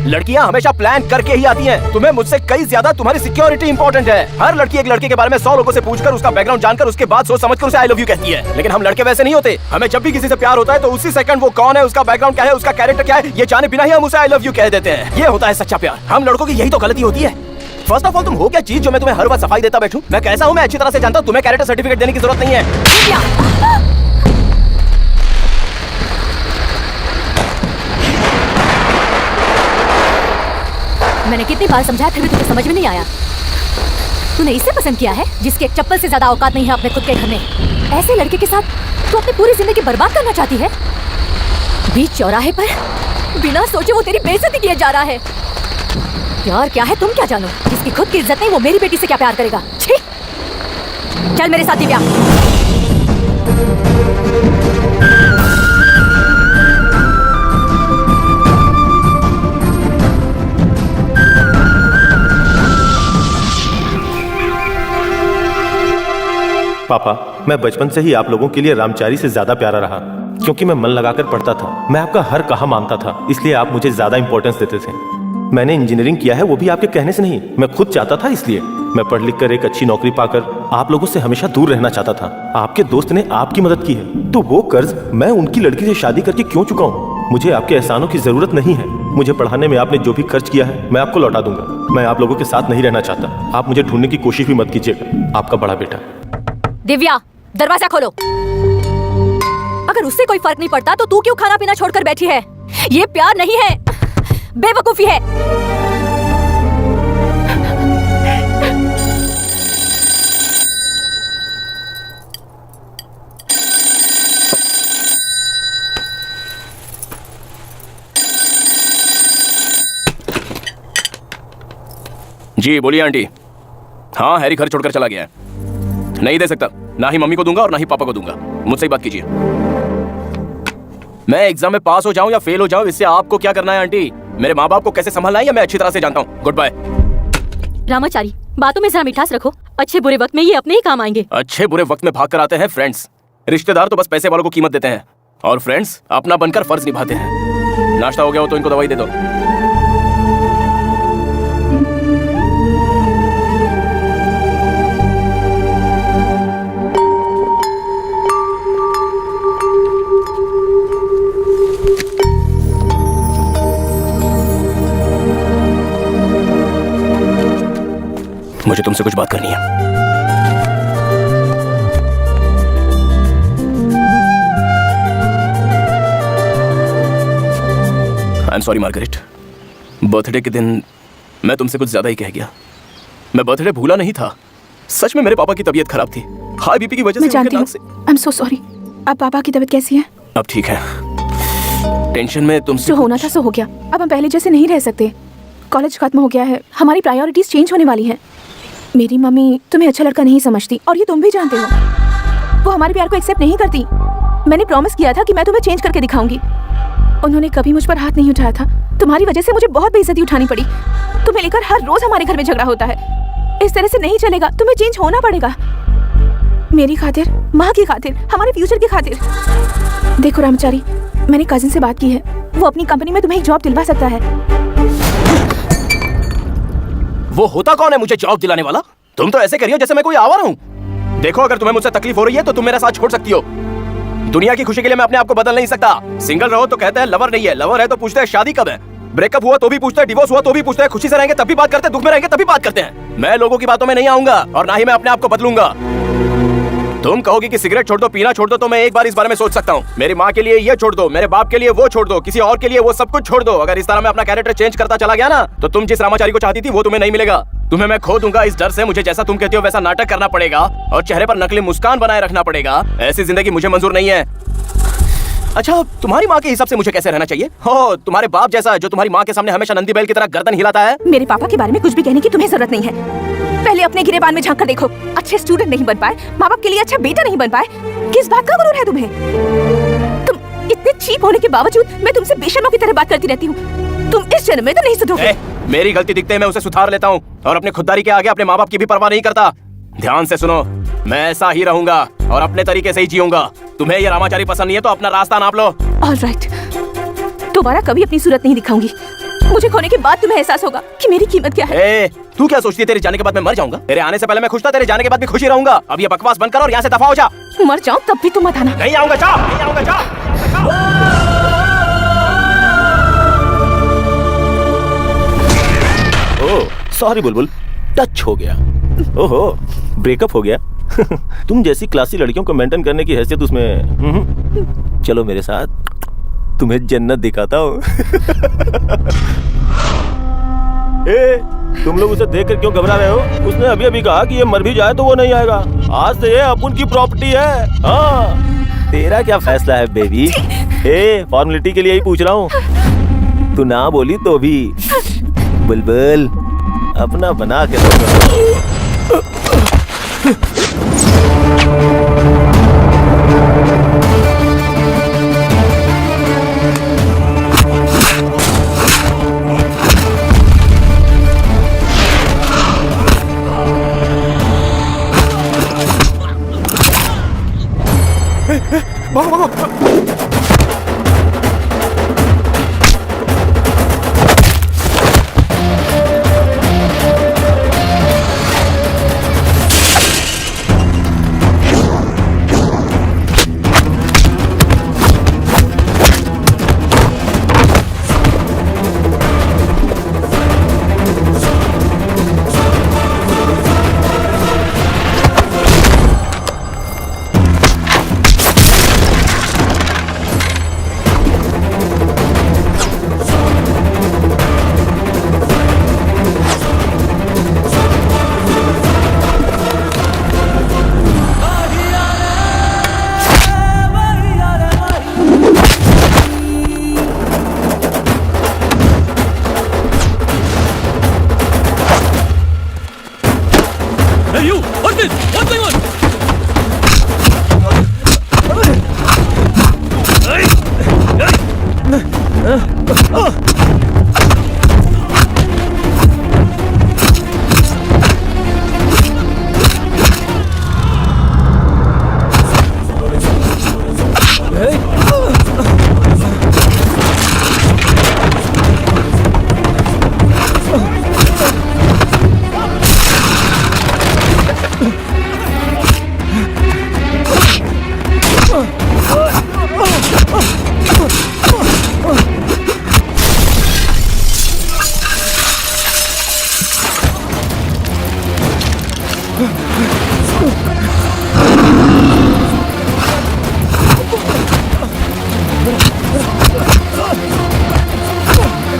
लड़कियां हमेशा प्लान करके ही आती हैं। तुम्हें मुझसे कई ज्यादा तुम्हारी सिक्योरिटी इंपॉर्टेंट है। हर लड़की एक लड़के के बारे में 100 लोगों से पूछकर उसका बैकग्राउंड जानकर उसके बाद सोच समझकर उसे आई लव यू कहती है। लेकिन हम लड़के वैसे नहीं होते। हमें जब भी किसी से प्यार होता है तो उसी सेकंड वो कौन है, उसका बैकग्राउंड क्या है, उसका कैरेक्टर क्या है, ये जाने बिना ही हम उसे आई लव यू कह देते हैं। ये होता है सच्चा प्यार। हम लड़कों की यही तो गलती होती है। फर्स्ट ऑफ ऑल तुम हो क्या चीज जो मैं तुम्हें हर बार सफाई देता बैठूं? मैं कैसा हूं मैं अच्छी तरह से जानता हूं। तुम्हें कैरेक्टर सर्टिफिकेट देने की जरूरत नहीं है। मैंने कितनी बार समझाया फिर भी तुझे समझ में नहीं आया। तूने इसे पसंद किया है जिसके एक चप्पल से ज्यादा औकात नहीं है अपने खुद के घर में। ऐसे लड़के के साथ तू अपनी पूरी जिंदगी बर्बाद करना चाहती है। बीच चौराहे पर बिना सोचे वो तेरी बेइज्जती किए जा रहा है। प्यार क्या है तुम क्या जानो? जिसकी खुद की इज्जत नहीं वो मेरी बेटी से क्या प्यार करेगा? छी! चल मेरे साथ दिव्या। पापा, मैं बचपन से ही आप लोगों के लिए रामचारी से ज्यादा प्यारा रहा, क्योंकि मैं मन लगाकर पढ़ता था। मैं आपका हर कहा मानता था, इसलिए आप मुझे ज्यादा इंपॉर्टेंस देते थे। मैंने इंजीनियरिंग किया है वो भी आपके कहने से नहीं, मैं खुद चाहता था। इसलिए मैं पढ़ लिख कर एक अच्छी नौकरी पाकर आप लोगों से हमेशा दूर रहना चाहता था। आपके दोस्त ने आपकी मदद की है, तो वो कर्ज मैं उनकी लड़की से शादी करके क्यों चुकाऊं? मुझे आपके एहसानों की जरूरत नहीं है। मुझे पढ़ाने में आपने जो भी खर्च किया है मैं आपको लौटा दूंगा। मैं आप लोगों के साथ नहीं रहना चाहता। आप मुझे ढूंढने की कोशिश भी मत कीजिएगा। आपका बड़ा बेटा। दिव्या, दरवाजा खोलो। अगर उससे कोई फर्क नहीं पड़ता तो तू क्यों खाना पीना छोड़कर बैठी है? ये प्यार नहीं है, बेवकूफी है। जी बोलिए आंटी। हाँ, हैरी घर छोड़कर चला गया है। नहीं दे सकता, ना ही मम्मी को दूंगा और ना ही पापा को दूंगा। मुझसे ही बात कीजिए। मैं एग्जाम में पास हो जाऊं या फेल हो जाऊं, इससे आपको क्या करना है आंटी? मेरे माँ बाप को कैसे संभालना है या मैं अच्छी तरह से जानता हूँ। Good bye. रामाचारी, बातों में जरा मिठास रखो। अच्छे बुरे वक्त में ये अपने ही काम आएंगे। अच्छे बुरे वक्त में भाग कर आते हैं फ्रेंड्स। रिश्तेदार तो बस पैसे वालों को कीमत देते हैं और फ्रेंड्स अपना बनकर फर्ज निभाते हैं। नाश्ता हो गया हो तो इनको दवाई दे दो। मुझे तुमसे कुछ बात करनी है। I am sorry Margaret. Birthday के दिन मैं तुमसे कुछ ज्यादा ही कह गया। मैं बर्थडे भूला नहीं था। सच में मेरे पापा की तबीयत खराब थी, हाई बीपी की वजह से। मैं जानती हूँ। I am so sorry. अब पापा की तबीयत कैसी है? अब ठीक है। टेंशन में तुमसे जो होना था सो हो गया। अब हम पहले जैसे नहीं रह सकते। कॉलेज खत्म हो गया है, हमारी प्रायोरिटीज चेंज होने वाली हैं। मेरी मम्मी तुम्हें अच्छा लड़का नहीं समझती और ये तुम भी जानते हो। वो हमारे प्यार को एक्सेप्ट नहीं करती। मैंने प्रॉमिस किया था कि मैं तुम्हें चेंज करके दिखाऊंगी। उन्होंने कभी मुझ पर हाथ नहीं उठाया था। तुम्हारी वजह से मुझे बहुत बेइज्जती उठानी पड़ी। तुम्हें लेकर हर रोज हमारे घर में झगड़ा होता है। इस तरह से नहीं चलेगा, तुम्हें चेंज होना पड़ेगा। मेरी खातिर, माँ की खातिर, हमारे फ्यूचर की खातिर। देखो रामचारी, मैंने कजिन से बात की है। वो अपनी कंपनी में तुम्हें एक जॉब दिलवा सकता है। वो होता कौन है मुझे जॉब दिलाने वाला? तुम तो ऐसे करियो जैसे मैं कोई आवारा हूँ। देखो, अगर तुम्हें मुझसे तकलीफ हो रही है तो तुम मेरा साथ छोड़ सकती हो। दुनिया की खुशी के लिए मैं अपने आप को बदल नहीं सकता। सिंगल रहो तो कहते हैं लवर नहीं है, लवर है तो पूछते हैं शादी कब है, ब्रेकअप हुआ तो भी पूछते हैं, डिवोर्स हुआ तो भी पूछते हैं, खुशी से रहेंगे तब भी बात करते हैं, दुख में रहेंगे तब भी बात करते हैं। मैं लोगों की बातों में नहीं आऊंगा और ना ही मैं अपने आप को बदलूंगा। तुम कहोगी कि सिगरेट छोड़ दो, पीना छोड़ दो, तो मैं एक बार इस बारे में सोच सकता हूँ। मेरी माँ के लिए ये छोड़ दो, मेरे बाप के लिए वो छोड़ दो, किसी और के लिए वो सब कुछ छोड़ दो। अगर इस तरह मैं अपना कैरेक्टर चेंज करता चला गया ना, तो तुम जिस रामाचारी को चाहती थी वो तुम्हें नहीं मिलेगा। तुम्हें मैं खो दूंगा। इस डर से मुझे जैसा तुम कहती हो वैसा नाटक करना पड़ेगा और चेहरे पर नकली मुस्कान बनाए रखना पड़ेगा। ऐसी जिंदगी मुझे मंजूर नहीं है। अच्छा, तुम्हारी माँ के हिसाब से मुझे कैसे रहना चाहिए? हो, तुम्हारे बाप जैसा जो तुम्हारी माँ के सामने हमेशा नंदी बैल की तरह गर्दन हिलाता है? मेरे पापा के बारे में कुछ भी कहने की तुम्हें जरूरत नहीं है। पहले अपने गिरेबान में झांक कर देखो। अच्छे स्टूडेंट नहीं बन पाए, माँ बाप के लिए अच्छा बेटा नहीं बन पाए, किस बात का गुरूर है तुम्हें? तुम इतने चीप हो होने के बावजूद मैं तुमसे बेशर्मों की तरह बात करती रहती हूँ। तुम इस जन्म में तो नहीं सुधरोगे। मेरी गलती दिखते मैं उसे सुधार लेता हूँ और अपनी खुददारी के आगे अपने माँ बाप की भी परवाह नहीं करता। ध्यान से सुनो, मैं ऐसा ही रहूंगा और अपने तरीके से ही जीऊंगा। तुम्हें ये रामाचारी पसंद नहीं है तो अपना रास्ता नाप लो। ऑलराइट, दोबारा कभी अपनी सूरत नहीं दिखाऊंगी। मुझे खोने के बाद तुम्हें एहसास होगा कि मेरी कीमत क्या है। तू क्या सोचती है तेरे जाने के बाद मैं मर जाऊंगा? तेरे आने से पहले मैं खुश था, तेरे जाने के बाद भी खुशी रहूंगा। अब ये बकवास बंद कर और यहाँ से दफा हो जा। मर जाऊं तब भी तुम मत आना। नहीं आऊंगा, जा, नहीं आऊंगा, जा। ओह सॉरी बुलबुल, टच हो गया। ओहो ब्रेकअप हो गया। तुम जैसी क्लासी लड़कियों को मेंटेन करने की हैसियत उसमें। चलो मेरे साथ, तुम्हें जन्नत दिखाता हूँ। तुम लोग उसे देखकर क्यों घबरा रहे हो? उसने अभी अभी कहा कि ये मर भी जाए तो वो नहीं आएगा। आज से ये अपन की प्रॉपर्टी है। हाँ, तेरा क्या फैसला है बेबी? फॉर्मेलिटी के लिए ही पूछ रहा हूँ। तू ना बोली तो भी बुलबुल अपना बना के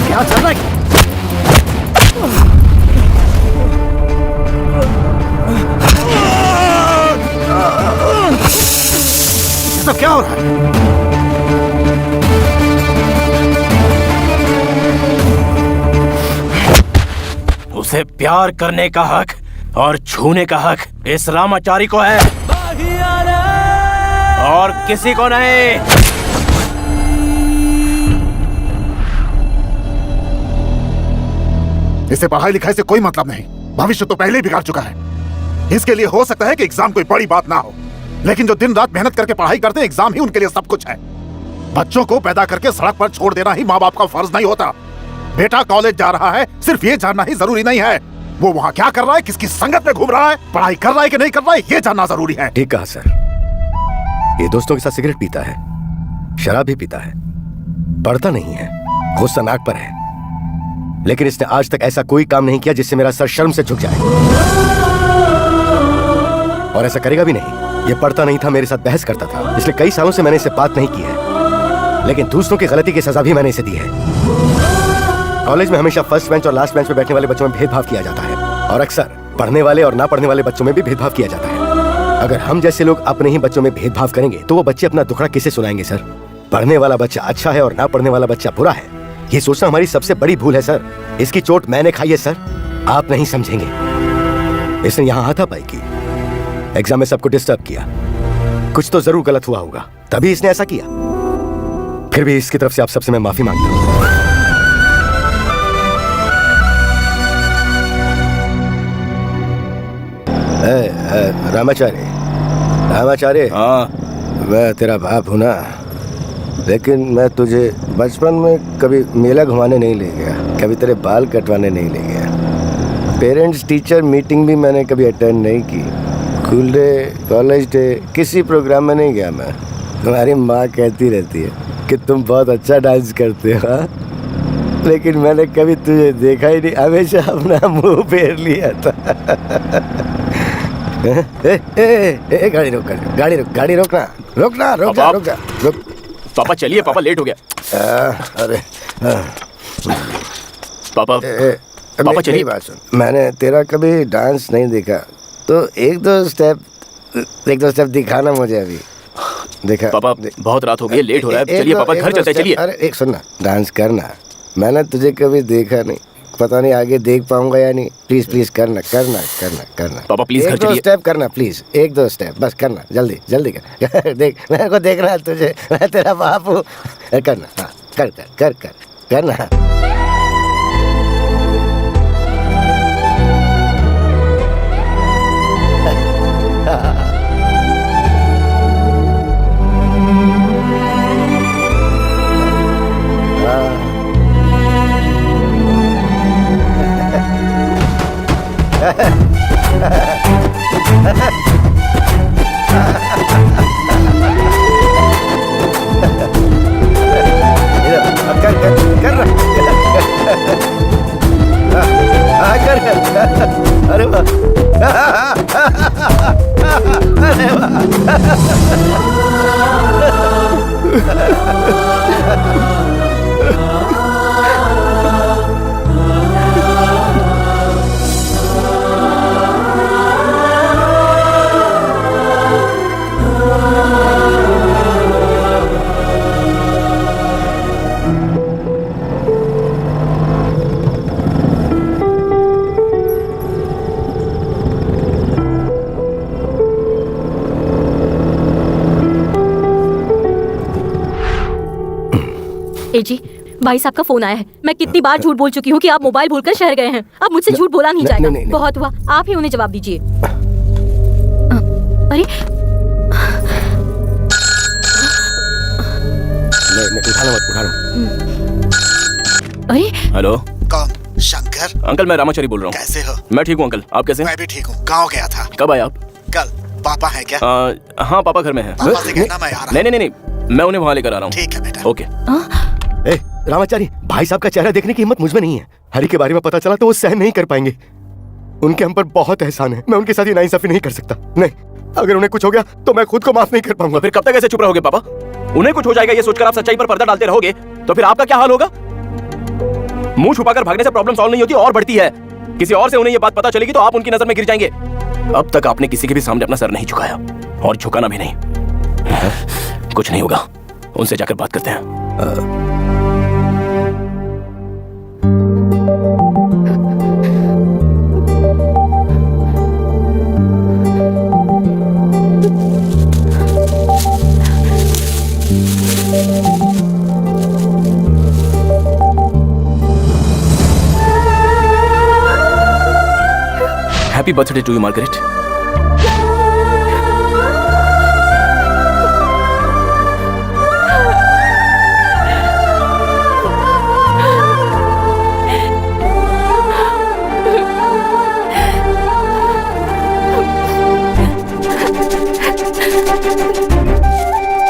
क्या चल रहा है? ये सब क्या हो रहा है? उसे प्यार करने का हक और छूने का हक इस रामाचारी को है और किसी को नहीं। इसे पढ़ाई लिखाई से कोई मतलब नहीं, भविष्य तो पहले ही बिगाड़ चुका है। इसके लिए हो सकता है कि एग्जाम कोई बड़ी बात ना हो, लेकिन जो दिन रात मेहनत करके पढ़ाई करते हैं, एग्जाम ही उनके लिए सब कुछ है। बच्चों को पैदा करके सड़क पर छोड़ देना ही माँ बाप का फर्ज नहीं होता। बेटा कॉलेज जा रहा है, सिर्फ ये जानना ही जरूरी नहीं है वो वहाँ क्या कर रहा है, किसकी संगत में घूम रहा है, पढ़ाई कर रहा है कि नहीं कर रहा है, ये जानना जरूरी है। ठीक कहा सर। ये दोस्तों के साथ सिगरेट पीता है, शराब भी पीता है, पढ़ता नहीं है, गुस्सा नाक पर है, लेकिन इसने आज तक ऐसा कोई काम नहीं किया जिससे मेरा सर शर्म से झुक जाए, और ऐसा करेगा भी नहीं। ये पढ़ता नहीं था, मेरे साथ बहस करता था, इसलिए कई सालों से मैंने इससे बात नहीं की है, लेकिन दूसरों की गलती की सजा भी मैंने इसे दी है। कॉलेज में हमेशा फर्स्ट बेंच और लास्ट बेंच में बैठने वाले बच्चों में भेदभाव किया जाता है, और अक्सर पढ़ने वाले और ना पढ़ने वाले बच्चों में भी भेदभाव किया जाता है। अगर हम जैसे लोग अपने ही बच्चों में भेदभाव करेंगे तो वो बच्चे अपना दुखड़ा किसे सुनाएंगे सर? पढ़ने वाला बच्चा अच्छा है और ना पढ़ने वाला बच्चा बुरा है, ये सोचना हमारी सबसे बड़ी भूल है सर। इसकी चोट मैंने खाई है सर, आप नहीं समझेंगे। इसने यहाँ हाथापाई की, एग्जाम में सबको डिस्टर्ब किया, कुछ तो जरूर गलत हुआ होगा, तभी इसने ऐसा किया। फिर भी इसकी तरफ से आप सबसे मैं माफी मांगता हूँ। रामाचार्य, रामाचार्य, हाँ मैं तेरा बाप हूं ना, लेकिन मैं तुझे बचपन में कभी मेला घुमाने नहीं ले गया, कभी तेरे बाल कटवाने नहीं ले गया। पेरेंट्स टीचर मीटिंग भी मैंने कभी अटेंड नहीं की। स्कूल डे, कॉलेज डे, किसी प्रोग्राम में नहीं गया मैं। तुम्हारी माँ कहती रहती है कि तुम बहुत अच्छा डांस करते हो, हाँ? लेकिन मैंने कभी तुझे देखा ही नहीं, हमेशा अपना मुंह फेर लिया था। गाड़ी रोक, गाड़ी रोकना, रोक। पापा चलिए, पापा लेट हो गया। अरे पापा पापा चलिए। बात सुन, मैंने तेरा कभी डांस नहीं देखा, तो एक दो स्टेप दिखाना मुझे अभी। देखा पापा, बहुत रात हो गई है, लेट हो रहा है, चलिए पापा घर चलते हैं, चलिए। अरे एक सुनना, डांस करना, मैंने तुझे कभी देखा नहीं, पता नहीं आगे देख पाऊंगा या नहीं। प्लीज करना। पापा प्लीज घर चलिए। स्टेप करना प्लीज, एक दो स्टेप बस करना, जल्दी कर। देख, मेरे को देखना है तुझे, मैं तेरा बाप हूँ। करना, हाँ, कर करना। अरे वाह, अरे ए जी, भाई साहब का फोन आया है। मैं कितनी बार झूठ बोल चुकी हूँ कि आप मोबाइल भूलकर शहर गए हैं। अब मुझसे झूठ बोला नहीं जाएगा। नहीं। बहुत हुआ, आप ही उन्हें जवाब दीजिए। अरे उठाना। अरे हेलो, कौन? शंकर? अंकल मैं रामाचारी बोल रहा हूँ। कैसे हो? मैं ठीक हूँ अंकल, आप कैसे? मैं भी ठीक हूँ। गाँव गया था। कब आए आप? कल। पापा है क्या? हाँ पापा घर में है। पापा से कहना मैं आ रहा हूँ। नहीं, मैं उन्हें वहाँ लेकर आ रहा हूँ। ठीक है बेटा। ओके। रामाचारी, भाई साहब का चेहरा देखने की हिम्मत मुझ में नहीं है। हरी के बारे में पता चला तो वो सहन नहीं कर पाएंगे। उनके हम पर बहुत एहसान है, मैं उनके साथ ये नाइंसाफी नहीं कर सकता। नहीं, अगर उन्हें कुछ हो गया तो मैं खुद को माफ नहीं कर पाऊंगा। फिर कब तक ऐसे चुप रहोगे पापा? उन्हें कुछ हो जाएगा ये सोचकर आप सच्चाई पर पर्दा डालते रहोगे तो फिर आपका क्या हाल होगा? मुंह छुपाकर भागने से प्रॉब्लम सॉल्व नहीं होती और बढ़ती है। किसी और से उन्हें ये बात पता चलेगी तो आप उनकी नजर में गिर जाएंगे। अब तक आपने किसी के भी सामने अपना सर नहीं झुकाया और झुकाना भी नहीं। कुछ नहीं होगा, उनसे जाकर बात करते हैं। Happy birthday to you Margaret.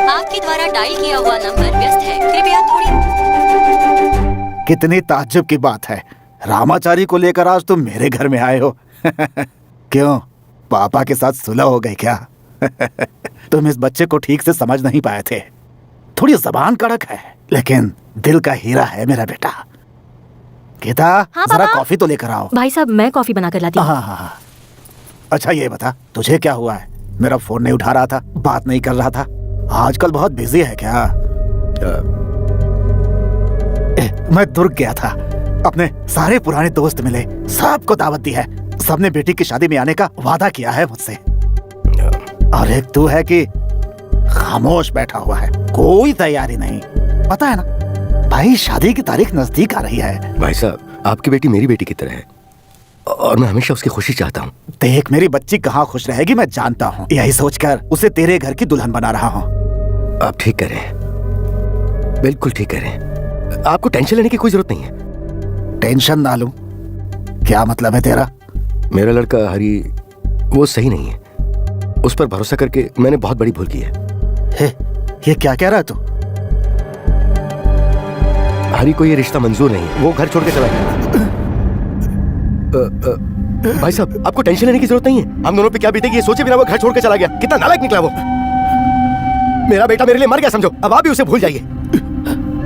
आपके द्वारा डायल किया हुआ नंबर व्यस्त है, कृपया थोड़ी। कितनी ताज्जुब की बात है, रामाचारी को लेकर आज तुम मेरे घर में आए हो। क्यों, पापा के साथ सुलह हो गई क्या? तुम इस बच्चे को ठीक से समझ नहीं पाए थे। थोड़ी जबान कड़क है लेकिन दिल का हीरा है मेरा बेटा। गीता, हाँ, जरा पापा? कॉफी तो लेकर आओ। भाई साहब, मैं कॉफी बनाकर लाती हूँ। हाँ। अच्छा ये बता, तुझे क्या हुआ है? मेरा फोन नहीं उठा रहा था, बात नहीं कर रहा था, आजकल बहुत बिजी है क्या? मैं दुर्ग गया था, अपने सारे पुराने दोस्त मिले, सबको दावत दी है, सबने बेटी की शादी में आने का वादा किया है मुझसे। और एक तू है कि खामोश बैठा हुआ है, कोई तैयारी नहीं। पता है ना भाई, शादी की तारीख नजदीक आ रही है। भाई साहब, आपकी बेटी मेरी बेटी की तरह है और मैं हमेशा उसकी खुशी चाहता हूँ। देख, मेरी बच्ची कहाँ खुश रहेगी मैं जानता हूँ। यही सोचकर उसे तेरे घर की दुल्हन बना रहा हूँ। आप ठीक करें, बिल्कुल ठीक करें। आपको टेंशन लेने की कोई जरूरत नहीं है। टेंशन ना लूं? क्या मतलब है तेरा? मेरा लड़का हरी वो सही नहीं है। उस पर भरोसा करके मैंने बहुत बड़ी भूल की है। ये क्या कह रहा है तू? हरी को ये रिश्ता मंजूर नहीं है, वो घर छोड़ के चला गया। भाई साहब, आपको टेंशन लेने की जरूरत नहीं है। हम दोनों पे क्या बीतेगी ये सोचे बिना वो घर छोड़ के चला गया। कितना नालायक निकला वो। मेरा बेटा मेरे लिए मर गया समझो। अब आप भी उसे भूल जाइए।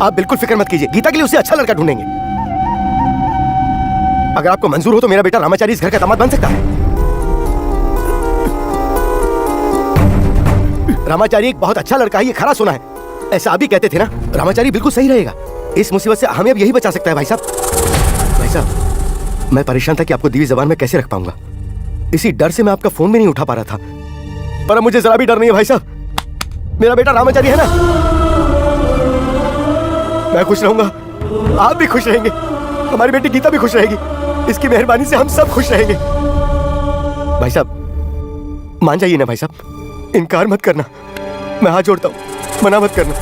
आप बिल्कुल फिक्र मत कीजिए, गीता के लिए उसे अच्छा लड़का ढूंढेंगे। अगर आपको मंजूर हो तो मेरा बेटा रामाचारी इस घर का दामाद बन सकता है। रामाचारी एक बहुत अच्छा लड़का है, ये खरा सुना है। ऐसा आप भी कहते थे ना। रामाचारी बिल्कुल सही रहेगा। इस मुसीबत से हमें अब यही बचा सकता है। भाई साहब, मैं परेशान था कि आपको दीवी ज़बान में कैसे रख पाऊंगा। इसी डर से मैं आपका फोन भी नहीं उठा पा रहा था। पर अब मुझे जरा भी डर नहीं है भाई साहब। मेरा बेटा रामाचारी है ना। मैं खुश रहूंगा, आप भी खुश रहेंगे, हमारी बेटी गीता भी खुश रहेगी। इसकी मेहरबानी से हम सब खुश रहेंगे। भाई साहब, मान जाइए ना भाई साहब, इनकार मत करना। मैं हाथ जोड़ता हूँ, मना मत करना।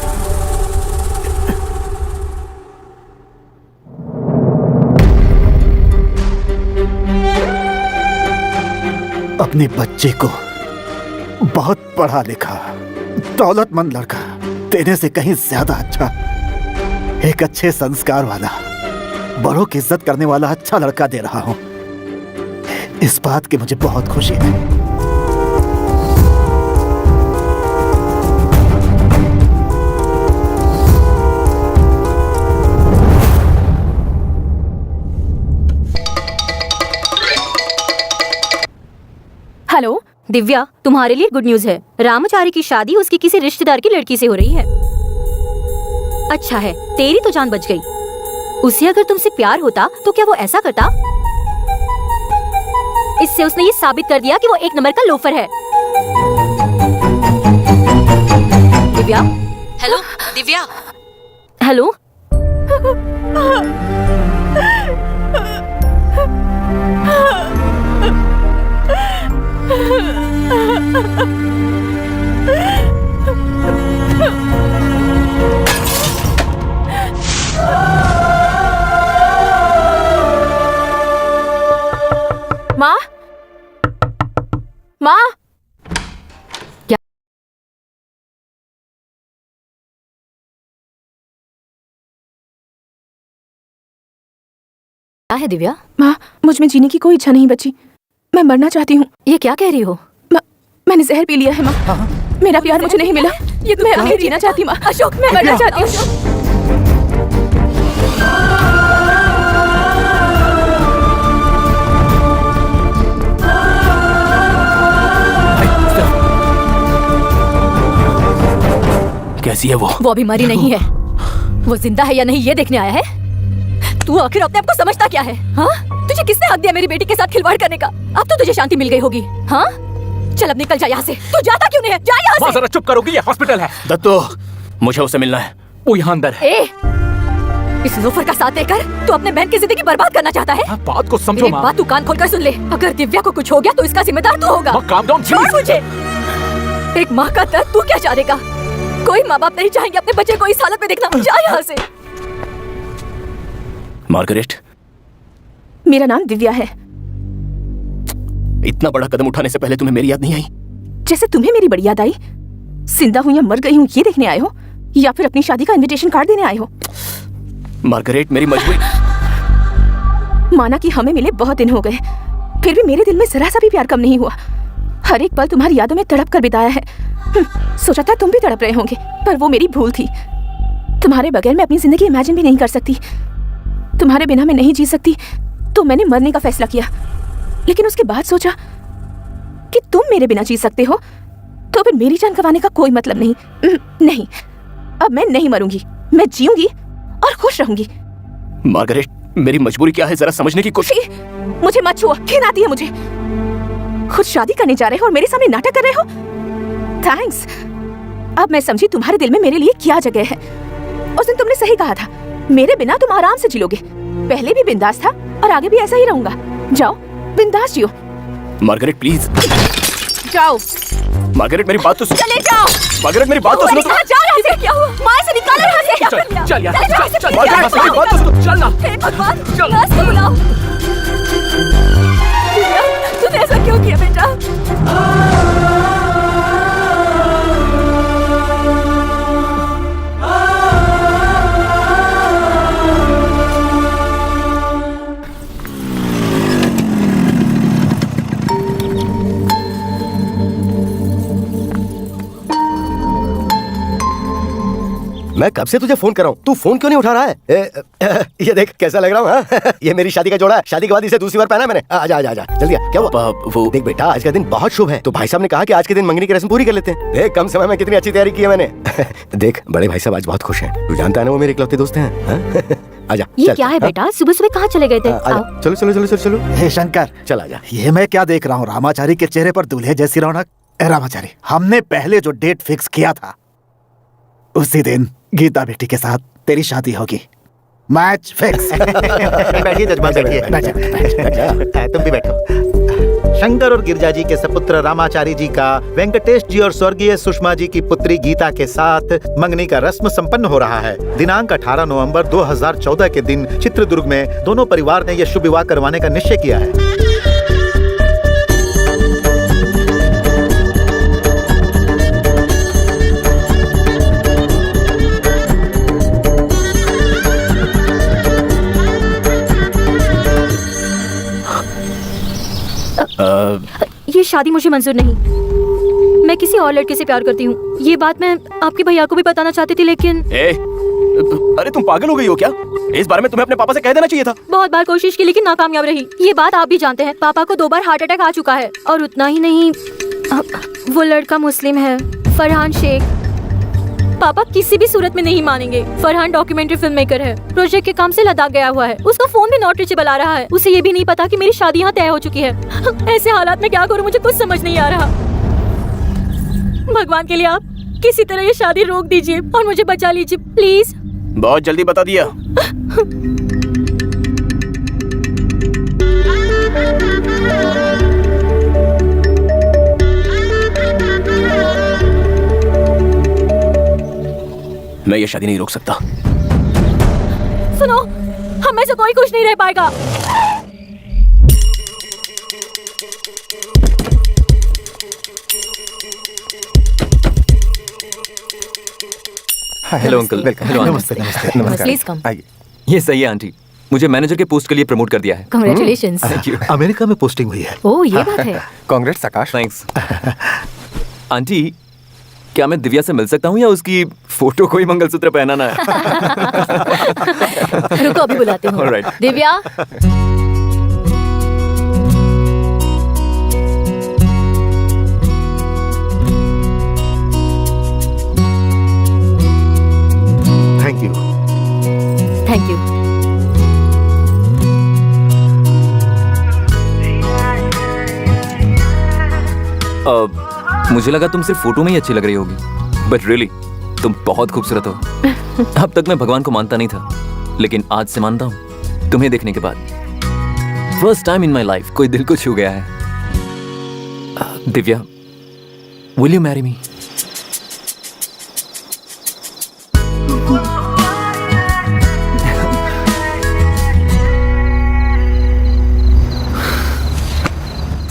अपने बच्चे को बहुत पढ़ा लिखा दौलतमंद लड़का देने से कहीं ज्यादा अच्छा, एक अच्छे संस्कार वाला, बड़ों की इज्जत करने वाला अच्छा लड़का दे रहा हूं। इस बात की मुझे बहुत खुशी है। हेलो दिव्या, तुम्हारे लिए गुड न्यूज है। रामाचारी की शादी उसकी किसी रिश्तेदार की लड़की से हो रही है। अच्छा है, तेरी तो जान बच गई। उसे अगर तुमसे प्यार होता तो क्या वो ऐसा करता? इससे उसने ये साबित कर दिया कि वो एक नंबर का लोफर है। दिव्या। हेलो दिव्या। हेलो। माँ, माँ, क्या है दिव्या? माँ, मुझ में जीने की कोई इच्छा नहीं बची। मैं मरना चाहती हूँ। ये क्या कह रही हो? मैंने जहर पी लिया है माँ। मेरा प्यार मुझे नहीं मिला। ये मैं आगे जीना चाहती माँ। अशोक, मैं मरना चाहती हूँ। कैसी है वो? वो अभी मरी नहीं है। वो जिंदा है या नहीं ये देखने आया है। तू आखिर अपने आप को समझता क्या है? हाँ, तुझे किसने हक दिया मेरी बेटी के साथ खिलवाड़ करने का? अब तो तुझे शांति मिल गई होगी। हाँ, चल अब निकल जा यहाँ से। तू जाता क्यों नहीं है? जा यहाँ से। जरा चुप करोगी? ये हॉस्पिटल है। दत्तो, मुझे उससे मिलना है। वो यहाँ अंदर है। इस लोफर का साथ देकर तू अपने बहन की जिंदगी बर्बाद करना चाहता है। बात को समझो माँ। बात तू कान खोलकर सुन ले। अगर दिव्या को कुछ हो गया तो इसका जिम्मेदार तू होगा। काम डाउन छोड़ मुझे। एक माँ का दर्द तू क्या जानेगा? कोई माँ बाप नहीं चाहेंगे अपने बच्चे को इस हालत में देखना। जा यहाँ से। मार्गरेट, मेरा नाम दिव्या है। इतना बड़ा कदम उठाने से पहले तुम्हें मेरी याद नहीं आई? जैसे तुम्हें मेरी बड़ी याद आई। जिंदा हूँ या मर गई हूँ ये देखने आए हो, या फिर अपनी शादी का इनविटेशन कार्ड देने आए हो? मार्गरेट, मेरी मजबूरी। माना कि हमें मिले बहुत दिन हो गए, फिर भी मेरे दिल में जरा सा भी प्यार कम नहीं हुआ। हर एक पल तुम्हारी यादों में तड़प कर बिताया है। सोचा था तुम भी तड़प रहे होंगे, पर वो मेरी भूल थी। तुम्हारे बगैर मैं अपनी जिंदगी इमेजिन भी नहीं कर सकती। तुम्हारे बिना मैं नहीं जी सकती, तो मैंने मरने का फैसला किया। लेकिन उसके बाद सोचा कि तुम मेरे बिना जी सकते हो, तो फिर मेरी जान गंवाने का कोई मतलब नहीं। नहीं, अब मैं नहीं मरूंगी, मैं जीऊंगी और खुश रहूंगी। मार्गरेट, मेरी मजबूरी क्या है जरा समझने की कोशिश। मुझे मत छुओ, घिन आती है मुझे। खुद शादी करने जा रहे हो और मेरे सामने नाटक कर रहे हो। थैंक्स। अब मैं समझी तुम्हारे दिल में मेरे लिए क्या जगह है। उस दिन तुमने सही कहा था, मेरे बिना तुम आराम से जी लोगे। पहले भी बिंदास था और आगे भी ऐसा ही रहूंगा। जाओ बिंदास जियो। Margaret please. जाओ मार्गरेट, मेरी बात तो सुनो। चले जाओ। मार्गरेट, मेरी बात तो सुनो। कहाँ जाओ यहाँ से? क्या हुआ? माँ से निकालो यहाँ से। चल यार, चले जाओ इसे। चल, मार्गरेट, मेरी बात तो सुनो, चल ना। हे भगवान, नर्स को बुलाओ। दिव्या, तूने ऐसा क्यों किया बेटा? मैं कब से तुझे फोन कर रहा हूँ, तू फोन क्यों नहीं उठा रहा है? ये देख कैसा लग रहा हूँ, हाँ? ये मेरी शादी का जोड़ा है। शादी के बाद इसे दूसरी बार पहना मैंने। आजा आजा आजा, जल्दी आ। क्या हुआ? वो देख बेटा, आज का दिन बहुत शुभ है, तो भाई साहब ने कहा कि आज के दिन मंगनी की रस्म पूरी कर लेते हैं। देख कम समय में कितनी अच्छी तैयारी की है मैंने। देख बड़े भाई साहब आज बहुत खुश हैं। तू जानता है ना, वो मेरे इकलौते दोस्त हैं। हाँ? आजा। ये क्या है बेटा? सुबह सुबह कहाँ चले गए थे? चलो चलो चलो चलो चलो। हे शंकर, चल आजा। ये मैं क्या देख रहा हूँ? रामाचारी के चेहरे पर दूल्हे जैसी रौनक। ए रामाचारी, हमने पहले जो डेट फिक्स किया था उसी दिन गीता बेटी के साथ तेरी शादी होगी। Match fix. बैठिए जजमान, बैठिए। तुम भी बैठो। शंकर और गिरजा जी के सपुत्र रामाचारी जी का वेंकटेश जी और स्वर्गीय सुषमा जी की पुत्री गीता के साथ मंगनी का रस्म संपन्न हो रहा है। दिनांक 18 नवंबर 2014 के दिन चित्रदुर्ग में दोनों परिवार ने यह शुभ विवाह करवाने का निश्चय किया है। ये शादी मुझे मंजूर नहीं। मैं किसी और लड़के से प्यार करती हूँ। ये बात मैं आपके भैया को भी बताना चाहती थी, लेकिन अरे तुम पागल हो गई हो क्या? इस बारे में तुम्हें अपने पापा से कह देना चाहिए था। बहुत बार कोशिश की लेकिन नाकामयाब रही। ये बात आप भी जानते हैं। पापा को 2 बार हार्ट अटैक आ चुका है। और उतना ही नहीं, वो लड़का मुस्लिम है, फरहान शेख। पापा किसी भी सूरत में नहीं मानेंगे। फरहान डॉक्यूमेंट्री फिल्म मेकर है, प्रोजेक्ट के काम से लद्दाख गया हुआ है। उसका फोन भी नॉट रीचेबल आ रहा है। उसे ये भी नहीं पता कि मेरी शादी यहाँ तय हो चुकी है। ऐसे हालात में क्या करूँ, मुझे कुछ समझ नहीं आ रहा। भगवान के लिए आप किसी तरह ये शादी रोक दीजिए और मुझे बचा लीजिए प्लीज। बहुत जल्दी बता दिया। मैं ये शादी नहीं रोक सकता। सुनो, हम में से कोई खुश नहीं रह पाएगा। Hello uncle. Hello aunty. नमस्ते नमस्ते नमस्ते। Please come. आइए। ये सही है आंटी, मुझे मैनेजर के पोस्ट के लिए प्रमोट कर दिया है। कांग्रेचुलेशंस। Thank you. अमेरिका में पोस्टिंग हुई है। ओह ये बात है। कांग्रेस आकाश। थैंक्स। आंटी, क्या मैं दिव्या से मिल सकता हूँ या उसकी फोटो को ही मंगलसूत्र पहनाना है? रुको अभी बुलाते हूँ। Alright. Divya. Thank you. Thank you. मुझे लगा तुम सिर्फ फोटो में ही अच्छी लग रही होगी, बट रियली तुम बहुत खूबसूरत हो। अब तक मैं भगवान को मानता नहीं था, लेकिन आज से मानता हूँ तुम्हें देखने के बाद। First time in my life कोई दिल को छू गया है। Divya, will you marry me?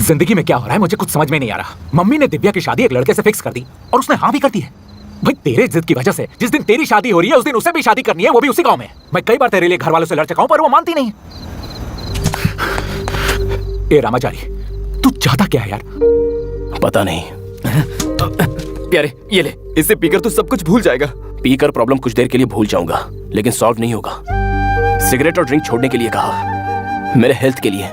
जिंदगी में क्या हो रहा है मुझे कुछ समझ में नहीं आ रहा। मम्मी ने दिव्या की शादी एक लड़के से फिक्स कर दी और उसने हाँ भी कर दी है। भाई तेरे जिद की वजह से जिस दिन तेरी शादी हो रही है उस दिन उसे भी शादी करनी है, वो भी उसी गांव में। मैं कई बार तेरे लिए घर वालों से लड़ चुका हूं पर वो मानती नहीं। ए रामाचारी, तू चाहता क्या है यार? पता नहीं। प्यारे ये ले, इससे पीकर तू सब कुछ भूल जाएगा। पीकर प्रॉब्लम कुछ देर के लिए भूल जाऊंगा, लेकिन सॉल्व नहीं होगा। सिगरेट और ड्रिंक छोड़ने के लिए कहा, मेरे हेल्थ के लिए,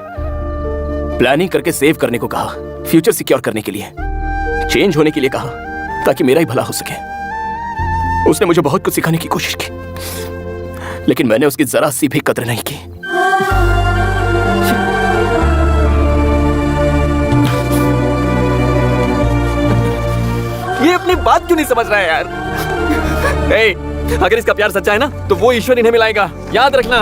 प्लानिंग करके सेव करने को कहा, फ्यूचर सिक्योर करने के लिए, चेंज होने के लिए कहा ताकि मेरा ही भला हो सके। उसने मुझे बहुत कुछ सिखाने की कोशिश की, लेकिन मैंने उसकी जरा सी भी कदर नहीं की। ये अपनी बात क्यों नहीं समझ रहा है यार? अगर इसका प्यार सच्चा है ना तो वो ईश्वर इन्हें मिलाएगा, याद रखना।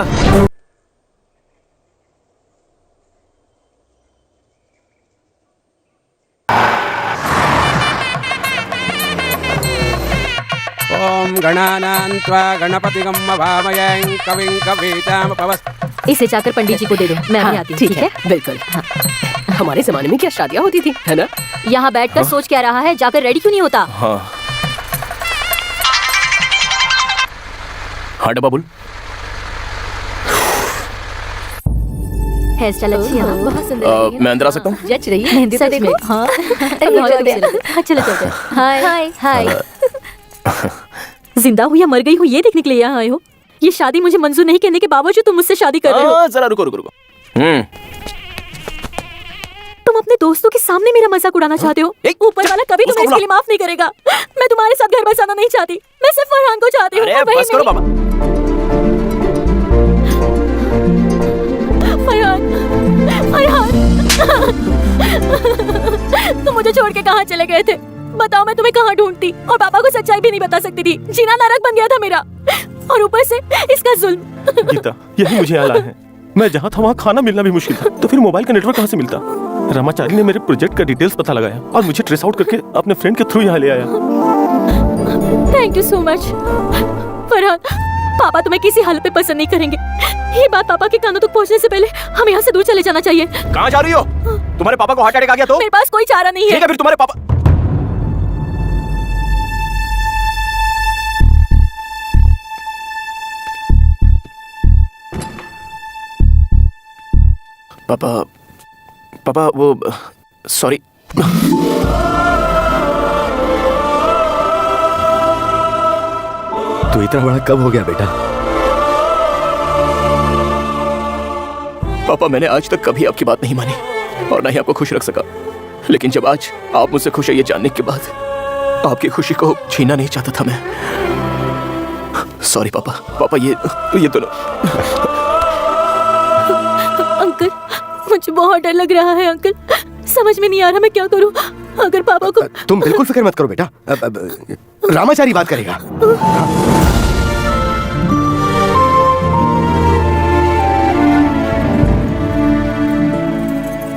ओम गणानां त्वा गणपतिगं वामयं कविं कवीनामुपवस्। इसे जाकर पंडित जी को दे दो, मैं अभी आती हूँ। ठीक है, बिल्कुल। हमारे जमाने में क्या शादियाँ होती थी, है ना? यहाँ बैठकर सोच क्या रहा है, जाकर रेडी क्यों नहीं होता? हाँ हाँ डब्बा बोल। हेयर स्टाइल अच्छी है ना? बहुत सुंदर लग रही है। मैं अंदर आ सकता हूँ? जच रही है, मेहंदी तो देखो। हाँ चलो चलो। हाय हाय हाय। जिंदा हूँ या मर गई हूँ ये देखने के लिए यहाँ आए हो? ये शादी मुझे मंजूर नहीं कहने के बावजूद तुम मुझसे शादी कर रहे हो। जरा रुको रुको रुको। तुम अपने दोस्तों के सामने मेरा मजाक उड़ाना चाहते हो? ऊपर वाला कभी तुम्हें इसके लिए माफ नहीं करेगा। मैं तुम्हारे साथ घर बसाना नहीं चाहती, मैं सिर्फ फरहान को चाहती हूँ। अरे बस करो बाबा। तुम मुझे छोड़ के कहाँ चले गए थे? बताओ, मैं तुम्हें कहाँ ढूंढती? और पापा को सच्चाई भी नहीं बता सकती थी। जीना नरक बन गया था मेरा, और ऊपर से इसका जुल्म। गीता, यही मुझे यहाँ लाया है। मैं जहाँ था वहाँ खाना मिलना भी मुश्किल था, तो फिर मोबाइल का नेटवर्क कहाँ से मिलता? रामाचारी ने मेरे प्रोजेक्ट का डिटेल्स पता लगाया और मुझे ट्रेस आउट करके अपने फ्रेंड के थ्रू यहाँ ले आया। Thank you so much Farhan. पापा तुम्हें किसी हालत पे पसंद नहीं करेंगे। ये बात पापा के कानों तक पहुंचने से पहले हमें यहाँ से दूर चले जाना चाहिए। कहाँ जा रही हो? तुम्हारे पापा को हार्ट अटैक आ गया तो? मेरे पास कोई चारा नहीं है। ठीक है फिर तुम्हारे पापा। पापा पापा वो सॉरी। तू इतना बड़ा कब हो गया बेटा? पापा मैंने आज तक कभी आपकी बात नहीं मानी और ना ही आपको खुश रख सका, लेकिन जब आज आप मुझसे खुश है ये जानने के बाद आपकी खुशी को छीनना नहीं चाहता था मैं। सॉरी पापा। पापा ये दोनों। अंकल मुझे बहुत डर लग रहा है अंकल, समझ में नहीं आ रहा मैं क्या करूं। अगर पापा को। तुम बिल्कुल फिक्र मत करो बेटा, रामाचारी बात करेगा।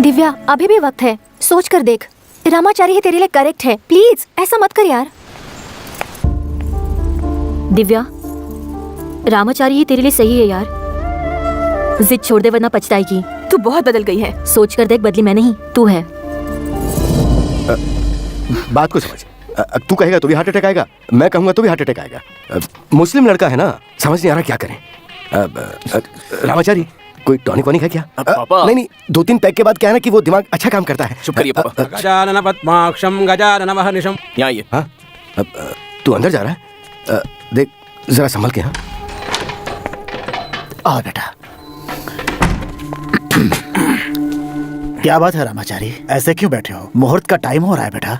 दिव्या अभी भी वक्त है, सोच कर देख। रामाचारी ही तेरे लिए करेक्ट है, प्लीज ऐसा मत कर यार। दिव्या रामाचारी ही तेरे लिए सही है यार, जिद छोड़ दे वरना पछताएगी। तू बहुत बदल गई है। सोच कर देख, बदली मैं नहीं तू है। बात को समझ। तू कहेगा तो भी हार्ट अटैक आएगा, मैं कहूंगा तो भी हार्ट अटैक आएगा। मुस्लिम लड़का है ना, समझ नहीं आ रहा क्या करें। रामाचारी कोई टॉनिक वॉनिक है क्या? पापा नहीं 2-3 पैक के बाद क्या है ना कि वो दिमाग अच्छा काम करता है। चुप करिए पापा। गजानन पद्माक्षं गजानन वहनिशं। यहाँ आइए। हाँ तू अंदर जा रहा है? देख जरा संभल के। हाँ आ बेटा। क्या बात है रामाचारी, ऐसे क्यों बैठे हो? मुहूर्त का टाइम हो रहा है बेटा।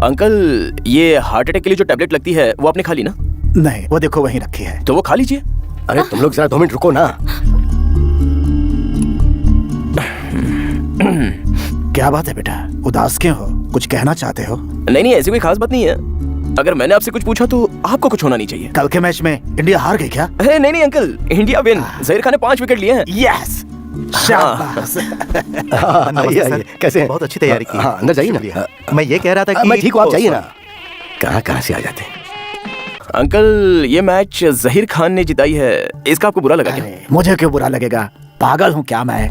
अंकल ये हार्ट अटैक के लिए जो टैबलेट लगती है वो आपने खा ली ना? नहीं वो देखो वहीं रखी है। तो वो खा लीजिए। अरे तुम लोग जरा 2 मिनट रुको ना। क्या बात है बेटा, उदास क्यों हो? कुछ कहना चाहते हो? नहीं ऐसी कोई खास बात नहीं है। अगर मैंने आपसे कुछ पूछा तो आपको कुछ होना नहीं चाहिए। कल के मैच में इंडिया हार गई क्या? अरे नहीं uncle, India win. Zaheer Khan ने 5 विकेट लिए हैं। यस शाबाश। आइए, कैसे हैं? बहुत अच्छी तैयारी की। हाँ अंदर जाइए ना। मैं ये कह रहा था कि मैं ठीक हूँ, आप जाइए ना। कहाँ से आ जाते हैं? अंकल ये मैच जहीर खान ने जिताई है, इसका आपको बुरा लगा क्या? मुझे क्यों बुरा लगेगा, पागल हूँ क्या मैं?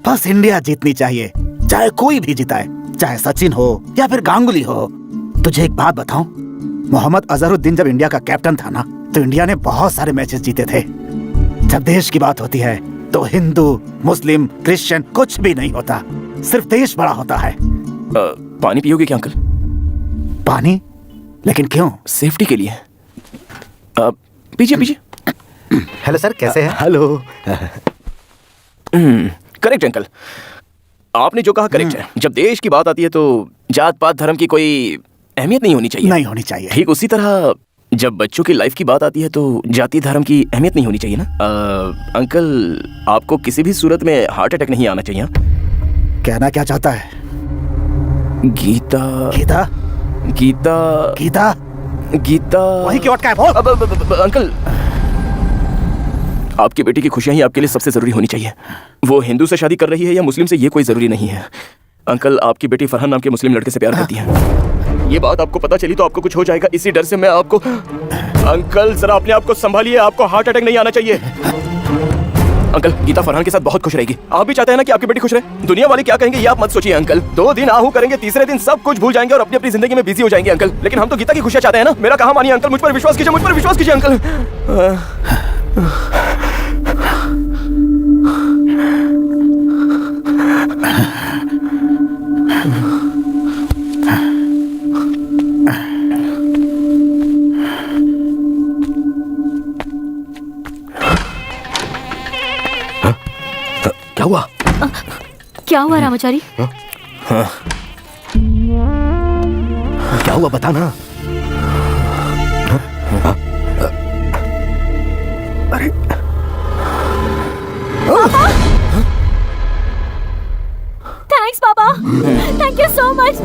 बस इंडिया जीतनी चाहिए, चाहे कोई भी जिताए, चाहे सचिन हो या फिर गांगुली हो। तुझे एक बात बताऊं, मोहम्मद अजहरुद्दीन जब इंडिया का कैप्टन था ना तो इंडिया ने बहुत सारे मैचेस जीते थे। जब देश की बात होती है तो हिंदू मुस्लिम क्रिश्चियन कुछ भी नहीं होता, सिर्फ देश बड़ा होता है। पानी पियोगे क्या अंकल? पानी? लेकिन क्यों? सेफ्टी के लिए। पीछे। हेलो सर, कैसे हैं? हेलो। करेक्ट अंकल, आपने जो कहा करेक्ट है। जब देश की बात आती है तो जात पात धर्म की कोई अहमियत नहीं होनी चाहिए। नहीं होनी चाहिए। ठीक उसी तरह जब बच्चों की लाइफ की बात आती है तो जाति धर्म की अहमियत नहीं होनी चाहिए ना। अंकल आपको किसी भी सूरत में हार्ट अटैक नहीं आना चाहिए। कहना क्या चाहता है? गीता गीता गीता गीता गीता वही क्यों अटका है बोल। अंकल, आपकी बेटी की खुशियां ही आपके लिए सबसे जरूरी होनी चाहिए। वो हिंदू से शादी कर रही है या मुस्लिम से, ये कोई जरूरी नहीं है। अंकल, आपकी बेटी फरहान नाम के मुस्लिम लड़के से प्यार करती है। ये बात आपको पता चली तो आपको कुछ हो जाएगा, इसी डर से मैं आपको। अंकल जरा अपने आप को संभालिए, आपको हार्ट अटैक नहीं आना चाहिए। अंकल, गीता फरहान के साथ बहुत खुश रहेगी। आप भी चाहते हैं ना कि आपकी बेटी खुश रहे? दुनिया वाले क्या कहेंगे ये आप मत सोचिए अंकल। 2 दिन आहू करेंगे, तीसरे दिन सब कुछ भूल जाएंगे और अपनी अपनी जिंदगी में बिजी हो जाएंगे अंकल। लेकिन हम तो गीता की खुशियां चाहते हैं ना। मेरा कहा मानिए अंकल, मुझ पर विश्वास कीजिए, मुझ पर विश्वास कीजिए अंकल। क्या हुआ? क्या हुआ रामाचारी? क्या हुआ बता ना। अरे थैंक्स पापा, thank you so much.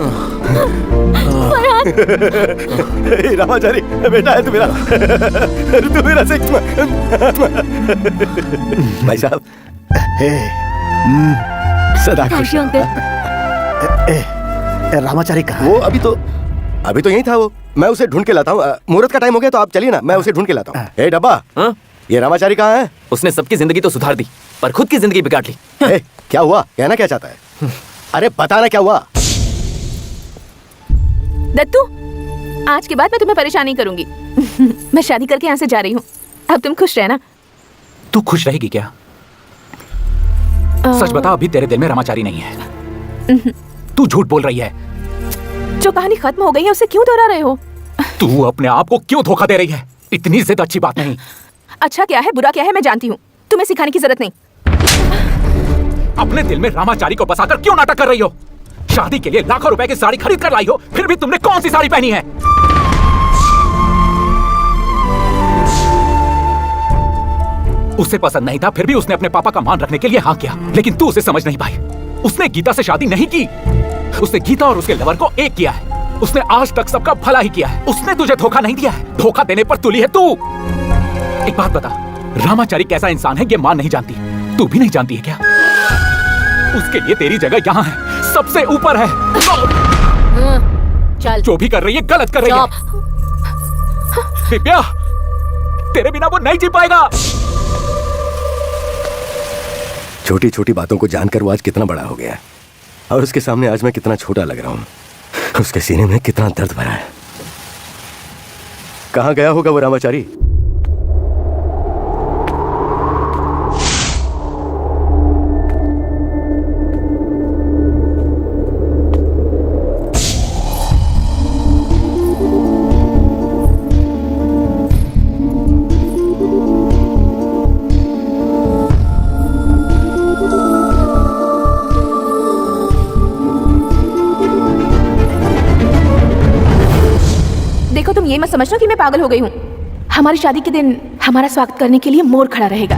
Ramachari बेटा है तू मेरा, तू मेरा सिख। भाई साहब सदा खुश रामाचारी कहाँ वो? अभी तो यही था वो। मैं उसे ढूंढ के लाता हूँ। मुहूर्त का टाइम हो गया तो आप चलिए ना, मैं उसे ढूंढ के लाता हूँ। ए डब्बा, ये रामाचारी कहाँ है? उसने सबकी जिंदगी तो सुधार दी पर खुद की जिंदगी बिगाड़ ली। क्या हुआ? कहना क्या चाहता है? अरे बताना क्या हुआ? दत्तू, आज के बाद मैं तुम्हें परेशान नहीं करूंगी। मैं शादी करके यहाँ से जा रही हूँ। अब तुम खुश रहना। तू खुश रहेगी क्या? सच बता, अभी तेरे दिल में रामाचारी नहीं है। तू झूठ बोल रही है। जो कहानी खत्म हो गई है उसे क्यों दोहरा रहे हो? तू अपने आप को क्यों धोखा दे रही है? इतनी जिद अच्छी बात नहीं। अच्छा क्या है बुरा क्या है मैं जानती हूँ, तुम्हें सिखाने की जरूरत नहीं। अपने दिल में रामाचारी को बसाकर क्यों नाटक कर रही हो? शादी के लिए लाखों रुपए की साड़ी खरीद कर लाई हो, फिर भी तुमने कौन सी साड़ी पहनी है? उसे पसंद नहीं था, फिर भी उसने अपने पापा का मान रखने के लिए हाँ किया। लेकिन तू उसे समझ नहीं पाई। उसने गीता से शादी नहीं की, उसने गीता और उसके लवर को एक किया है। उसने आज तक सबका भला ही किया है। उसने तुझे धोखा नहीं दिया है। धोखा देने पर तुली है तू। एक बात बता, रामाचारी कैसा इंसान है ये मां नहीं जानती, तू भी नहीं जानती है क्या? उसके लिए तेरी जगह यहाँ है, सबसे ऊपर है। चल, जो भी कर रही है गलत कर रही है। दिव्या, तेरे बिना वो नहीं जी पाएगा। छोटी छोटी बातों को जानकर वो आज कितना बड़ा हो गया है, और उसके सामने आज मैं कितना छोटा लग रहा हूँ। उसके सीने में कितना दर्द भरा है। कहाँ गया होगा वो रामाचारी? देखो तुम ये मत समझना कि मैं पागल हो गई हूँ। हमारी शादी के दिन हमारा स्वागत करने के लिए मोर खड़ा रहेगा।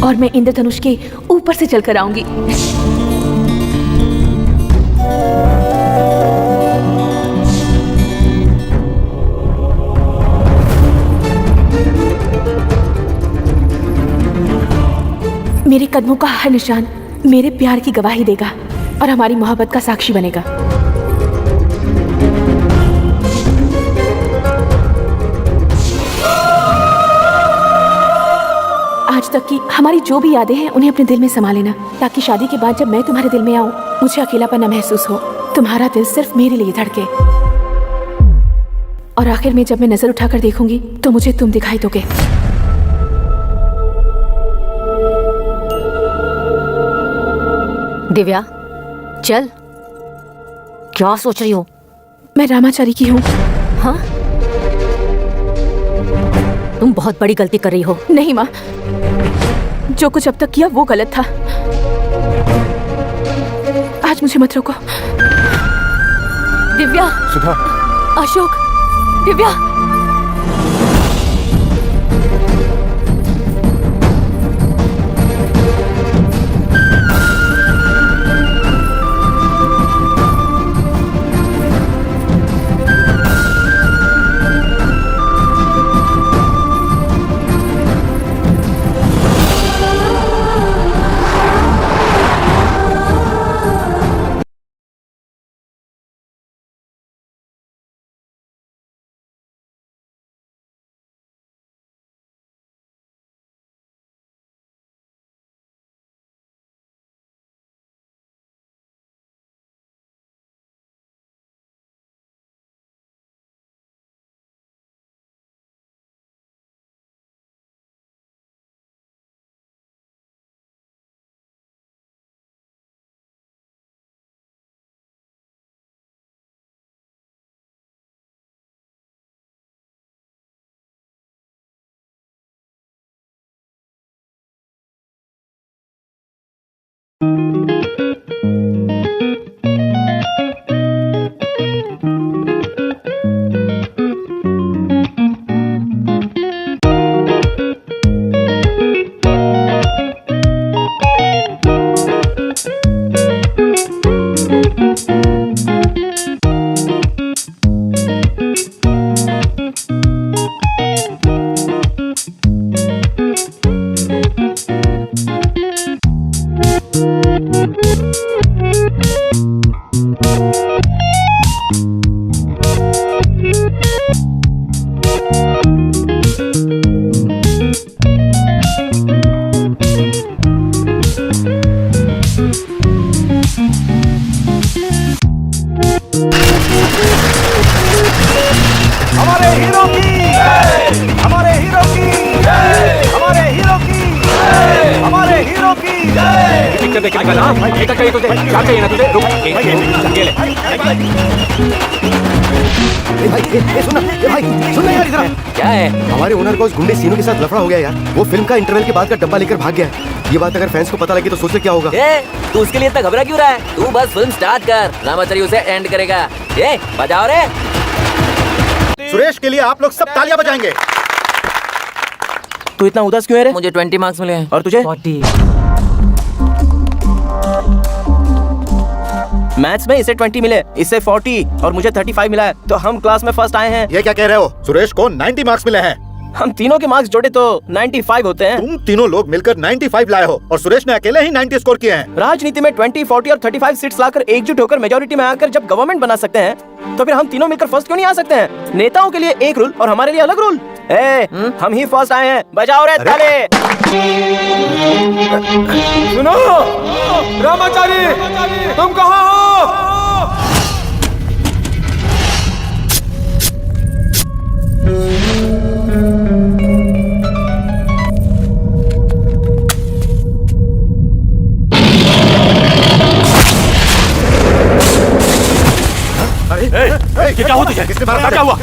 और मैं इंद्रधनुष के ऊपर से चलकर आऊंगी। मेरे कदमों का हर निशान मेरे प्यार की गवाही देगा और हमारी मोहब्बत का साक्षी बनेगा। आज तक की हमारी जो भी यादें हैं उन्हें अपने दिल में समा लेना, ताकि शादी के बाद जब मैं तुम्हारे दिल में आऊं मुझे अकेलापन न महसूस हो। तुम्हारा दिल सिर्फ मेरे लिए धड़के, और आखिर में जब मैं नजर उठाकर देखूंगी तो मुझे तुम दिखाई दोगे। दिव्या, चल। क्या सोच रही हो? मैं रामाचारी की हूँ। हाँ? तुम बहुत बड़ी गलती कर रही हो। नहीं माँ, जो कुछ अब तक किया वो गलत था। आज मुझे मत रोको। दिव्या, सुधा, अशोक, दिव्या। हमारे हीरो की, हमारे हीरो की, हमारे हीरो की, हमारे हीरो की। पिक्चर देखने का नाम ये तक चाहिए तुझे, क्या चाहिए ना तुझे? रुक, ये ले। भाई सुन यार इधर। क्या है? हमारे ओनर को उस गुंडे सीनू के साथ लफड़ा हो गया यार। वो फिल्म का इंटरवल के बाद का डब्बा लेकर भाग गया है। ये बात अगर फैंस को पता लगी तो सोचे क्या होगा। तू उसके लिए इतना घबरा क्यों रहा है? तू बस फिल्म स्टार्ट कर, रामाचारी उसे एंड करेगा। बजाओ रे। सुरेश के लिए आप लोग सब तालियां बजाएंगे। तू इतना उदास क्यों है रे? मुझे 20 मार्क्स मिले हैं। और तुझे? 40। मैथ्स में इसे 20 मिले, इससे 40 और मुझे 35 मिला है, तो हम क्लास में फर्स्ट आए हैं। ये क्या कह रहे हो? सुरेश को 90 मार्क्स मिले हैं। हम तीनों के मार्क्स जोड़े तो 95 होते हैं। तुम तीनों लोग मिलकर 95 लाए हो और सुरेश ने अकेले ही 90 स्कोर किए हैं। राजनीति में 20, 40 और 35 सीट्स लाकर एकजुट होकर मेजोरिटी में आकर जब गवर्नमेंट बना सकते हैं, तो फिर हम तीनों मिलकर फर्स्ट क्यों नहीं आ सकते हैं? नेताओं के लिए एक रूल और हमारे लिए अलग रूल। हम ही फर्स्ट आए हैं, बजाओ रे ताले। सुनो रामाचारी, तुम कहाँ हो? क्या हुआ तुझे? किसने मारा? क्या हुआ?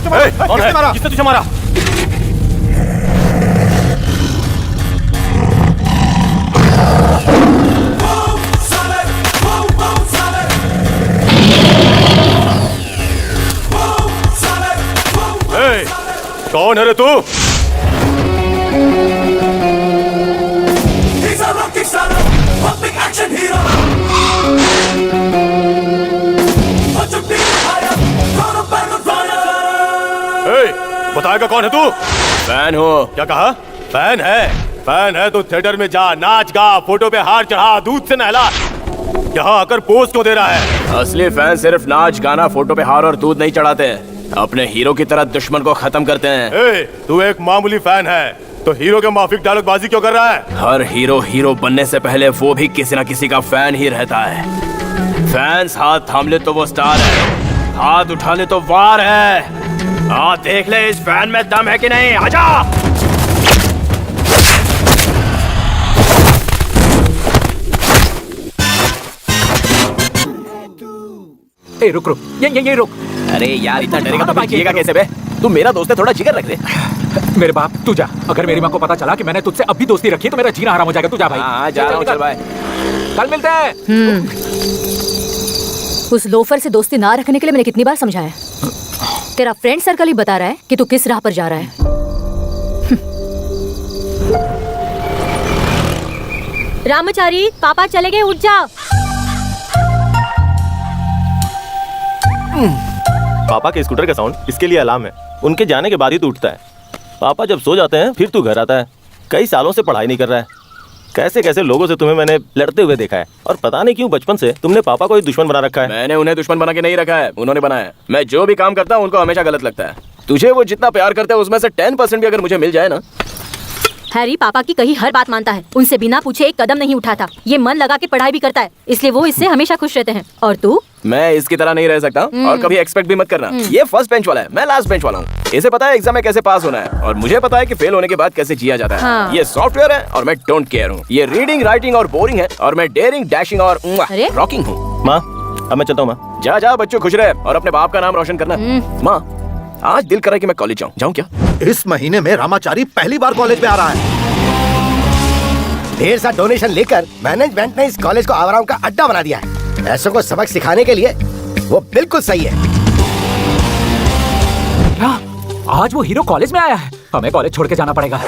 कौन है? किसने तुझे मारा? कौन है रे तू? बताएगा कौन है तू? फैन हो। क्या कहा? फैन है? फैन है तो थिएटर में जा, नाच गा, फोटो पे हार चढ़ा, दूध से नहला। यहाँ आकर पोज क्यों दे रहा है? असली फैन सिर्फ नाच गाना, फोटो पे हार और दूध नहीं चढ़ाते, अपने हीरो की तरह दुश्मन को खत्म करते हैं। तू एक मामूली फैन है तो हीरो के माफिक डायलॉग बाजी क्यों कर रहा है? हर हीरो बनने से पहले वो भी किसी न किसी का फैन ही रहता है। फैंस हाथ थाम ले तो वो स्टार है, हाथ उठा ले तो वार है। देख ले इस फैन में दम है कि नहीं। आजा। रुक ये रुक। अरे यार इतना डरेगा तो फिर जिएगा कैसे बे? तू मेरा दोस्त है, थोड़ा जिगर रख दे। मेरे बाप तू जा, अगर मेरी माँ को पता चला कि मैंने तुझसे अब भी दोस्ती रखी तो मेरा जीना हराम हो जाएगा। तू जा भाई। हाँ जा रहा हूँ, चल भाई। कल मिलते हैं। उस लोफर से दोस्ती ना रखने के लिए मैंने कितनी बार समझाया। तेरा फ्रेंड सर्कल ही बता रहा है कि तू किस राह पर जा रहा है। रामाचारी, पापा चले गए, उठ जा। पापा के स्कूटर का साउंड इसके लिए अलार्म है। उनके जाने के बाद ही तू उठता है। पापा जब सो जाते हैं फिर तू घर आता है। कई सालों से पढ़ाई नहीं कर रहा है। कैसे कैसे लोगों से तुम्हें मैंने लड़ते हुए देखा है, और पता नहीं क्यों बचपन से तुमने पापा को ही दुश्मन बना रखा है। मैंने उन्हें दुश्मन बना के नहीं रखा है, उन्होंने बनाया है। मैं जो भी काम करता हूँ उनको हमेशा गलत लगता है। तुझे वो जितना प्यार करते हैं उसमें से 10% भी अगर मुझे मिल जाए ना। हैरी पापा की कही हर बात मानता है, उनसे बिना पूछे एक कदम नहीं उठाता। ये मन लगा के पढ़ाई भी करता है, इसलिए वो इससे हमेशा खुश रहते हैं। और तू? मैं इसकी तरह नहीं रह सकता और कभी एक्सपेक्ट भी मत करना। ये फर्स्ट बेंच वाला है, मैं लास्ट बेंच वाला हूँ। इसे पता है एग्जाम में कैसे पास होना है, और मुझे पता है कि फेल होने के बाद कैसे जिया जाता है। हाँ। ये सॉफ्टवेयर है और मैं डोंट केयर हूँ। ये रीडिंग, राइटिंग और बोरिंग है, और मैं डेयरिंग, डैशिंग और रॉकिंग हूँ। माँ, अब मैं चलता हूँ। माँ जा जा, बच्चों खुश रहे और अपने बाप का नाम रोशन करना। माँ, आज दिल कर रहा है कि मैं कॉलेज जाऊँ क्या? इस महीने में रामाचारी पहली बार कॉलेज में आ रहा है। ढेर सा डोनेशन लेकर मैनेजमेंट ने इस कॉलेज को आवाराम का अड्डा बना दिया है। ऐसों को सबक सिखाने के लिए वो बिल्कुल सही है। क्या आज वो हीरो कॉलेज में आया है? हमें कॉलेज छोड़ के जाना पड़ेगा।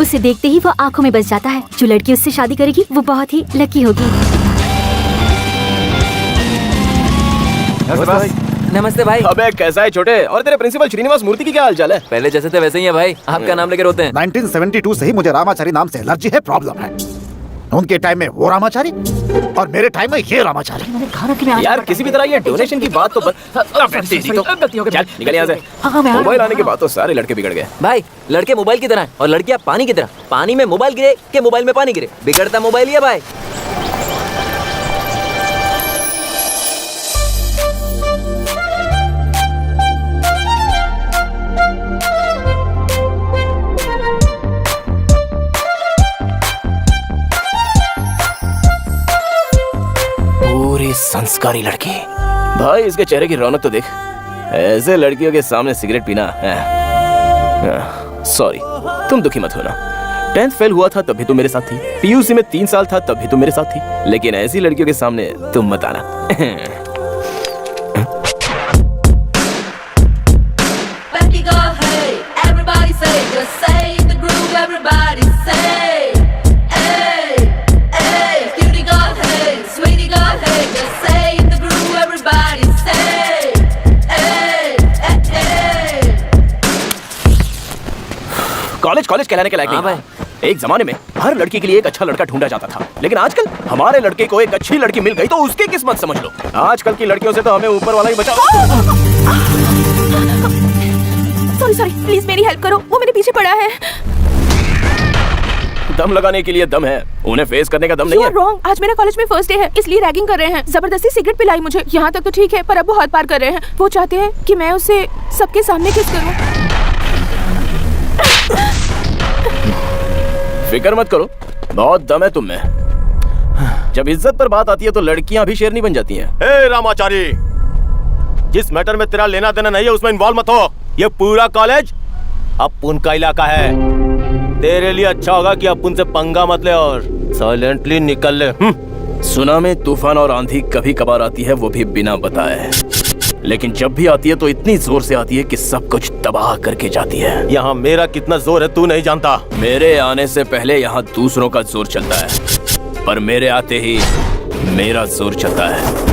उसे देखते ही वो आंखों में बस जाता है। जो लड़की उससे शादी करेगी वो बहुत ही लकी होगी। नमस्ते भाई। अबे कैसा है छोटे? और तेरे प्रिंसिपल श्रीनिवास मूर्ति की क्या हालचाल है? पहले जैसे थे वैसे ही है भाई। आपका नाम लेके रोते हैं। 1972 से ही मुझे रामाचारी नाम से एलर्जी है, प्रॉब्लम है। उनके टाइम में वो रामाचारी और मेरे टाइम में ये रामाचारी। यार किसी भी तरह ये डोनेशन की बात तो चल निकल यहाँ से। मोबाइल आने के बाद तो सारे लड़के बिगड़ गए भाई। लड़के मोबाइल की तरह हैं और लड़कियां पानी की तरह। पानी में मोबाइल गिरे के मोबाइल में पानी गिरे, बिगड़ता मोबाइल ही है भाई। संस्कारी लड़की भाई, इसके चेहरे की रौनक तो देख। ऐसे लड़कियों के सामने सिगरेट पीना। सॉरी, तुम दुखी मत होना। 10th फेल हुआ था तब भी तुम मेरे साथ थी। पीयूसी में 3 साल था तब भी तुम मेरे साथ थी। लेकिन ऐसी लड़कियों के सामने तुम मत आना। कॉलेज कॉलेज कहलाने के लायक नहीं भाई। एक जमाने में हर लड़की के लिए एक अच्छा लड़का ढूंढा जाता था, लेकिन आजकल हमारे लड़के को एक अच्छी लड़की मिल गई तो उसकी किस्मत समझ लो। आजकल की लड़कियों से तो हमें ऊपर वाला ही बचा। सॉरी सॉरी, प्लीज मेरी हेल्प करो, वो मेरे पीछे पड़ा है। दम लगाने के लिए दम है, उन्हें फेस करने का दम नहीं है। रॉन्ग, आज मेरा कॉलेज में फर्स्ट डे है, इसलिए रैगिंग कर रहे हैं। जबरदस्ती सिगरेट पिलाई मुझे। यहाँ तक तो ठीक है, पर अब वो हद पार कर रहे हैं। वो चाहते हैं कि मैं उसे सबके सामने किस करूं। फिक्र मत करो, बहुत दम है तुम में। जब इज्जत पर बात आती है तो लड़कियां भी शेरनी बन जाती हैं। ए रामाचारी, जिस मैटर में तेरा लेना देना नहीं है उसमें इन्वॉल्व मत हो। ये पूरा कॉलेज अपुन का इलाका है। तेरे लिए अच्छा होगा कि अपुन से पंगा मत ले और साइलेंटली निकल ले। सुना में तूफान और आंधी कभी कभार आती है, वो भी बिना बताए। लेकिन जब भी आती है तो इतनी जोर से आती है कि सब कुछ तबाह करके जाती है। यहाँ मेरा कितना जोर है तू नहीं जानता। मेरे आने से पहले यहाँ दूसरों का जोर चलता है, पर मेरे आते ही मेरा जोर चलता है।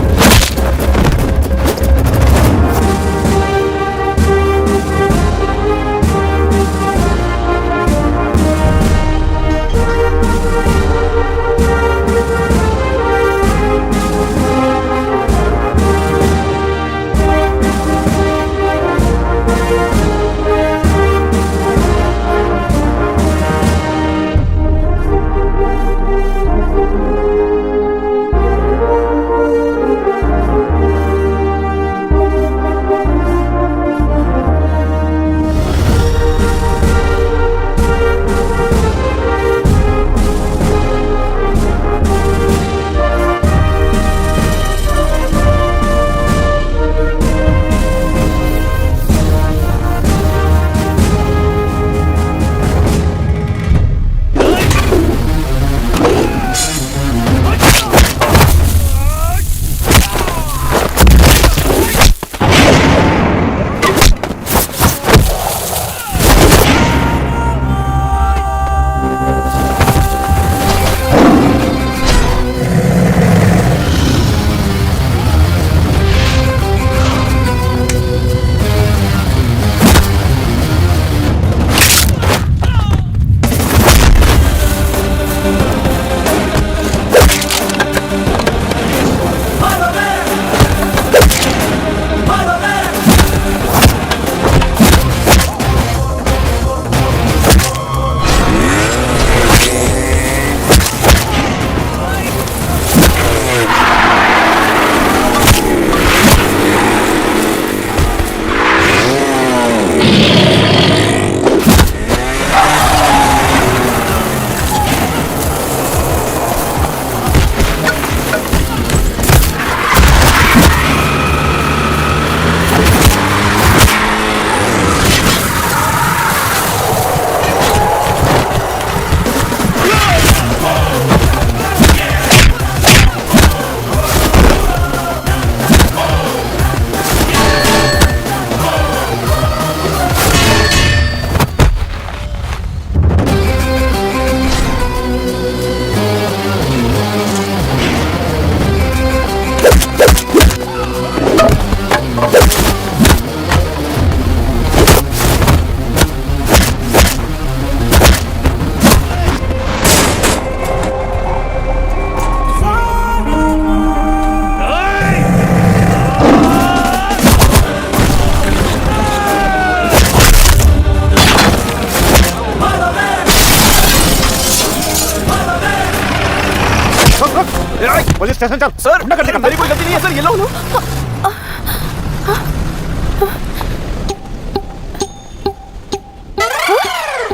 स्टेशन चल। सर मेरी कोई गलती नहीं है सर, ये लो।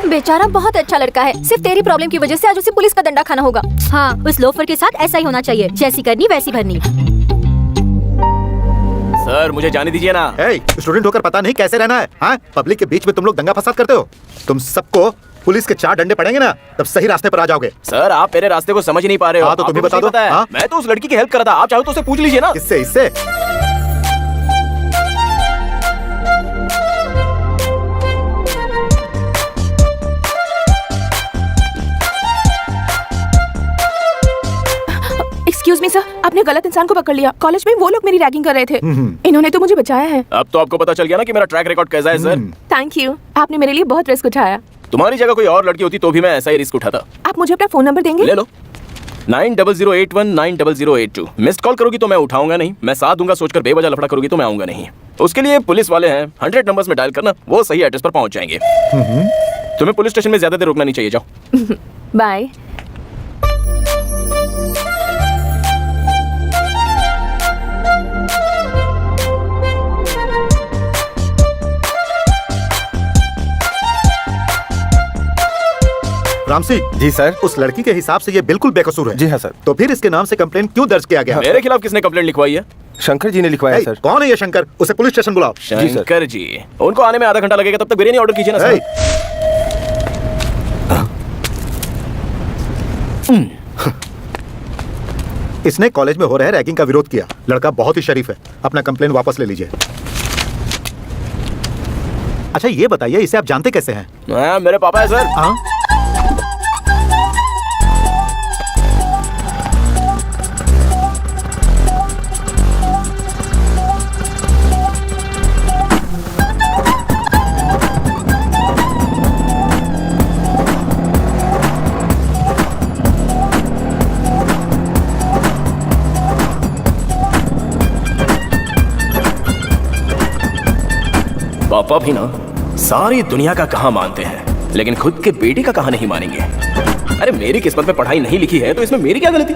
बेचारा बहुत अच्छा लड़का है, सिर्फ तेरी प्रॉब्लम की वजह से आज उसे पुलिस का डंडा खाना होगा। हाँ, उस लोफर के साथ ऐसा ही होना चाहिए, जैसी करनी वैसी भरनी। सर मुझे जाने दीजिए ना। स्टूडेंट होकर पता नहीं कैसे रहना है। हाँ, पब्लिक के बीच में तुम लोग दंगा फसाद करते हो। तुम सबको पुलिस के 4 डंडे पड़ेंगे ना, तब सही रास्ते पर आ जाओगे। सर आप मेरे रास्ते को समझ नहीं पा रहे हो। हाँ, तो तुम्हें बता दो। हाँ? मैं तो उस लड़की की हेल्प कर रहा था, आप चाहो तो उसे पूछ लीजिए ना। इससे एक्सक्यूज मी सर, आपने गलत इंसान को पकड़ लिया। कॉलेज में वो लोग मेरी रैगिंग कर रहे थे, इन्होंने तो मुझे बचाया है। अब तो आपको पता चल गया ना कि मेरा ट्रैक रिकॉर्ड कैसा है सर। थैंक यू, आपने मेरे लिए बहुत रिस्क उठाया। तुम्हारी जगह कोई और लड़की होती तो भी मैं ऐसा ही रिस्क उठाता। आप मुझे अपना फोन नंबर देंगे? ले लो, 9008190082। मिस्ड कॉल करोगी तो मैं उठाऊंगा नहीं, मैं साथ दूंगा सोचकर बेवजह लफड़ा करोगी तो मैं आऊंगा नहीं। उसके लिए पुलिस वाले हैं, 100 नंबर्स में डायल करना, वो सही एड्रेस पर पहुंच जाएंगे। तुम्हें पुलिस स्टेशन में ज्यादा देर रुकना नहीं चाहिए, जाओ। बाय। रामसी जी सर। उस लड़की के हिसाब से ये बिल्कुल बेकसूर है। जी हाँ सर। तो फिर इसके नाम से कंप्लेंट क्यों दर्ज किया गया? मेरे खिलाफ किसने कंप्लेंट लिखवाई है? शंकर जी ने लिखवाया सर। कौन है ये शंकर? उसे पुलिस स्टेशन बुलाओ। शंकर जी, उनको आने में आधा घंटा लगेगा, तब तक बिरयानी ऑर्डर कीजिए ना सर। इसने कॉलेज में हो रहे रैगिंग का विरोध किया। लड़का बहुत ही शरीफ है, अपना कंप्लेंट वापस ले लीजिए। अच्छा ये बताइए, इसे आप जानते कैसे हैं? मेरे पापा है सर। हाँ? पापा भी ना सारी दुनिया का कहाँ मानते हैं, लेकिन खुद के बेटे का कहाँ नहीं मानेंगे। अरे मेरी किस्मत में पढ़ाई नहीं लिखी है तो इसमें मेरी क्या गलती?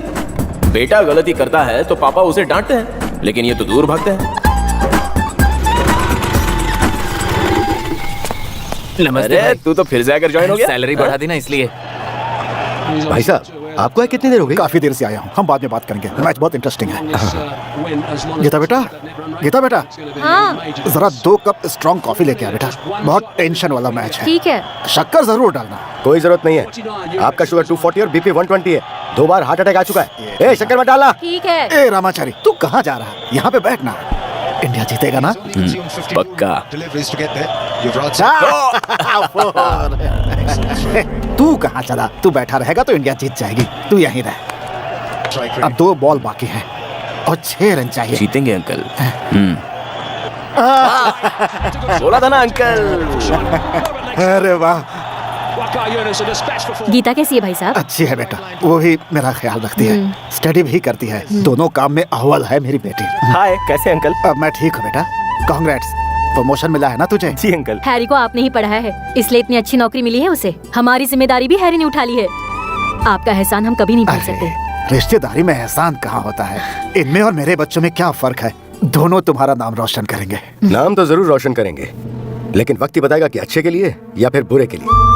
बेटा गलती करता है तो पापा उसे डांटते हैं, लेकिन ये तो दूर भागते हैं। नमस्ते अरे तू तो फिर से आकर ज्वाइन हो गया। सैलरी बढ़ा दी ना इसलिए। भाई साहब आपको है कितनी देर हो गई? काफी देर से आया हूँ, हम बाद में बात करेंगे, मैच बहुत इंटरेस्टिंग है। गीता बेटा हाँ, जरा 2 कप स्ट्रॉन्ग कॉफी लेके आ बेटा, बहुत टेंशन वाला मैच है। ठीक है। शक्कर जरूर डालना। कोई जरूरत नहीं है, आपका शुगर 240 और बीपी 120 है। 2 बार हार्ट अटैक आ चुका है। ए शक्कर मत डालना। ठीक है। ए रामाचारी, तू कहाँ जा रहा है? यहाँ पे बैठना। इंडिया जीतेगा ना? पक्का। तू कहाँ चला? तू बैठा रहेगा तो इंडिया जीत जाएगी, तू यहीं रह। अब 2 बॉल बाकी हैं और 6 रन चाहिए। जीतेंगे अंकल। बोला था ना अंकल। अरे वाह। गीता कैसी है भाई साहब? अच्छी है बेटा, वो ही मेरा ख्याल रखती है, स्टडी भी करती है, दोनों काम में अव्वल है मेरी बेटी। हाय, कैसे अंकल? मैं ठीक हूँ बेटा, कांग्रेट्स, प्रमोशन मिला है ना तुझे? जी अंकल। हैरी को आपने ही पढ़ाया है, इसलिए इतनी अच्छी नौकरी मिली है उसे। हमारी जिम्मेदारी भी हैरी ने उठा ली है, आपका एहसान हम कभी नहीं भूल सकते। रिश्तेदारी में एहसान कहाँ होता है? इनमें और मेरे बच्चों में क्या फर्क है? दोनों तुम्हारा नाम रोशन करेंगे। नाम तो जरूर रोशन करेंगे, लेकिन वक्त ही बताएगा कि अच्छे के लिए या फिर बुरे के लिए।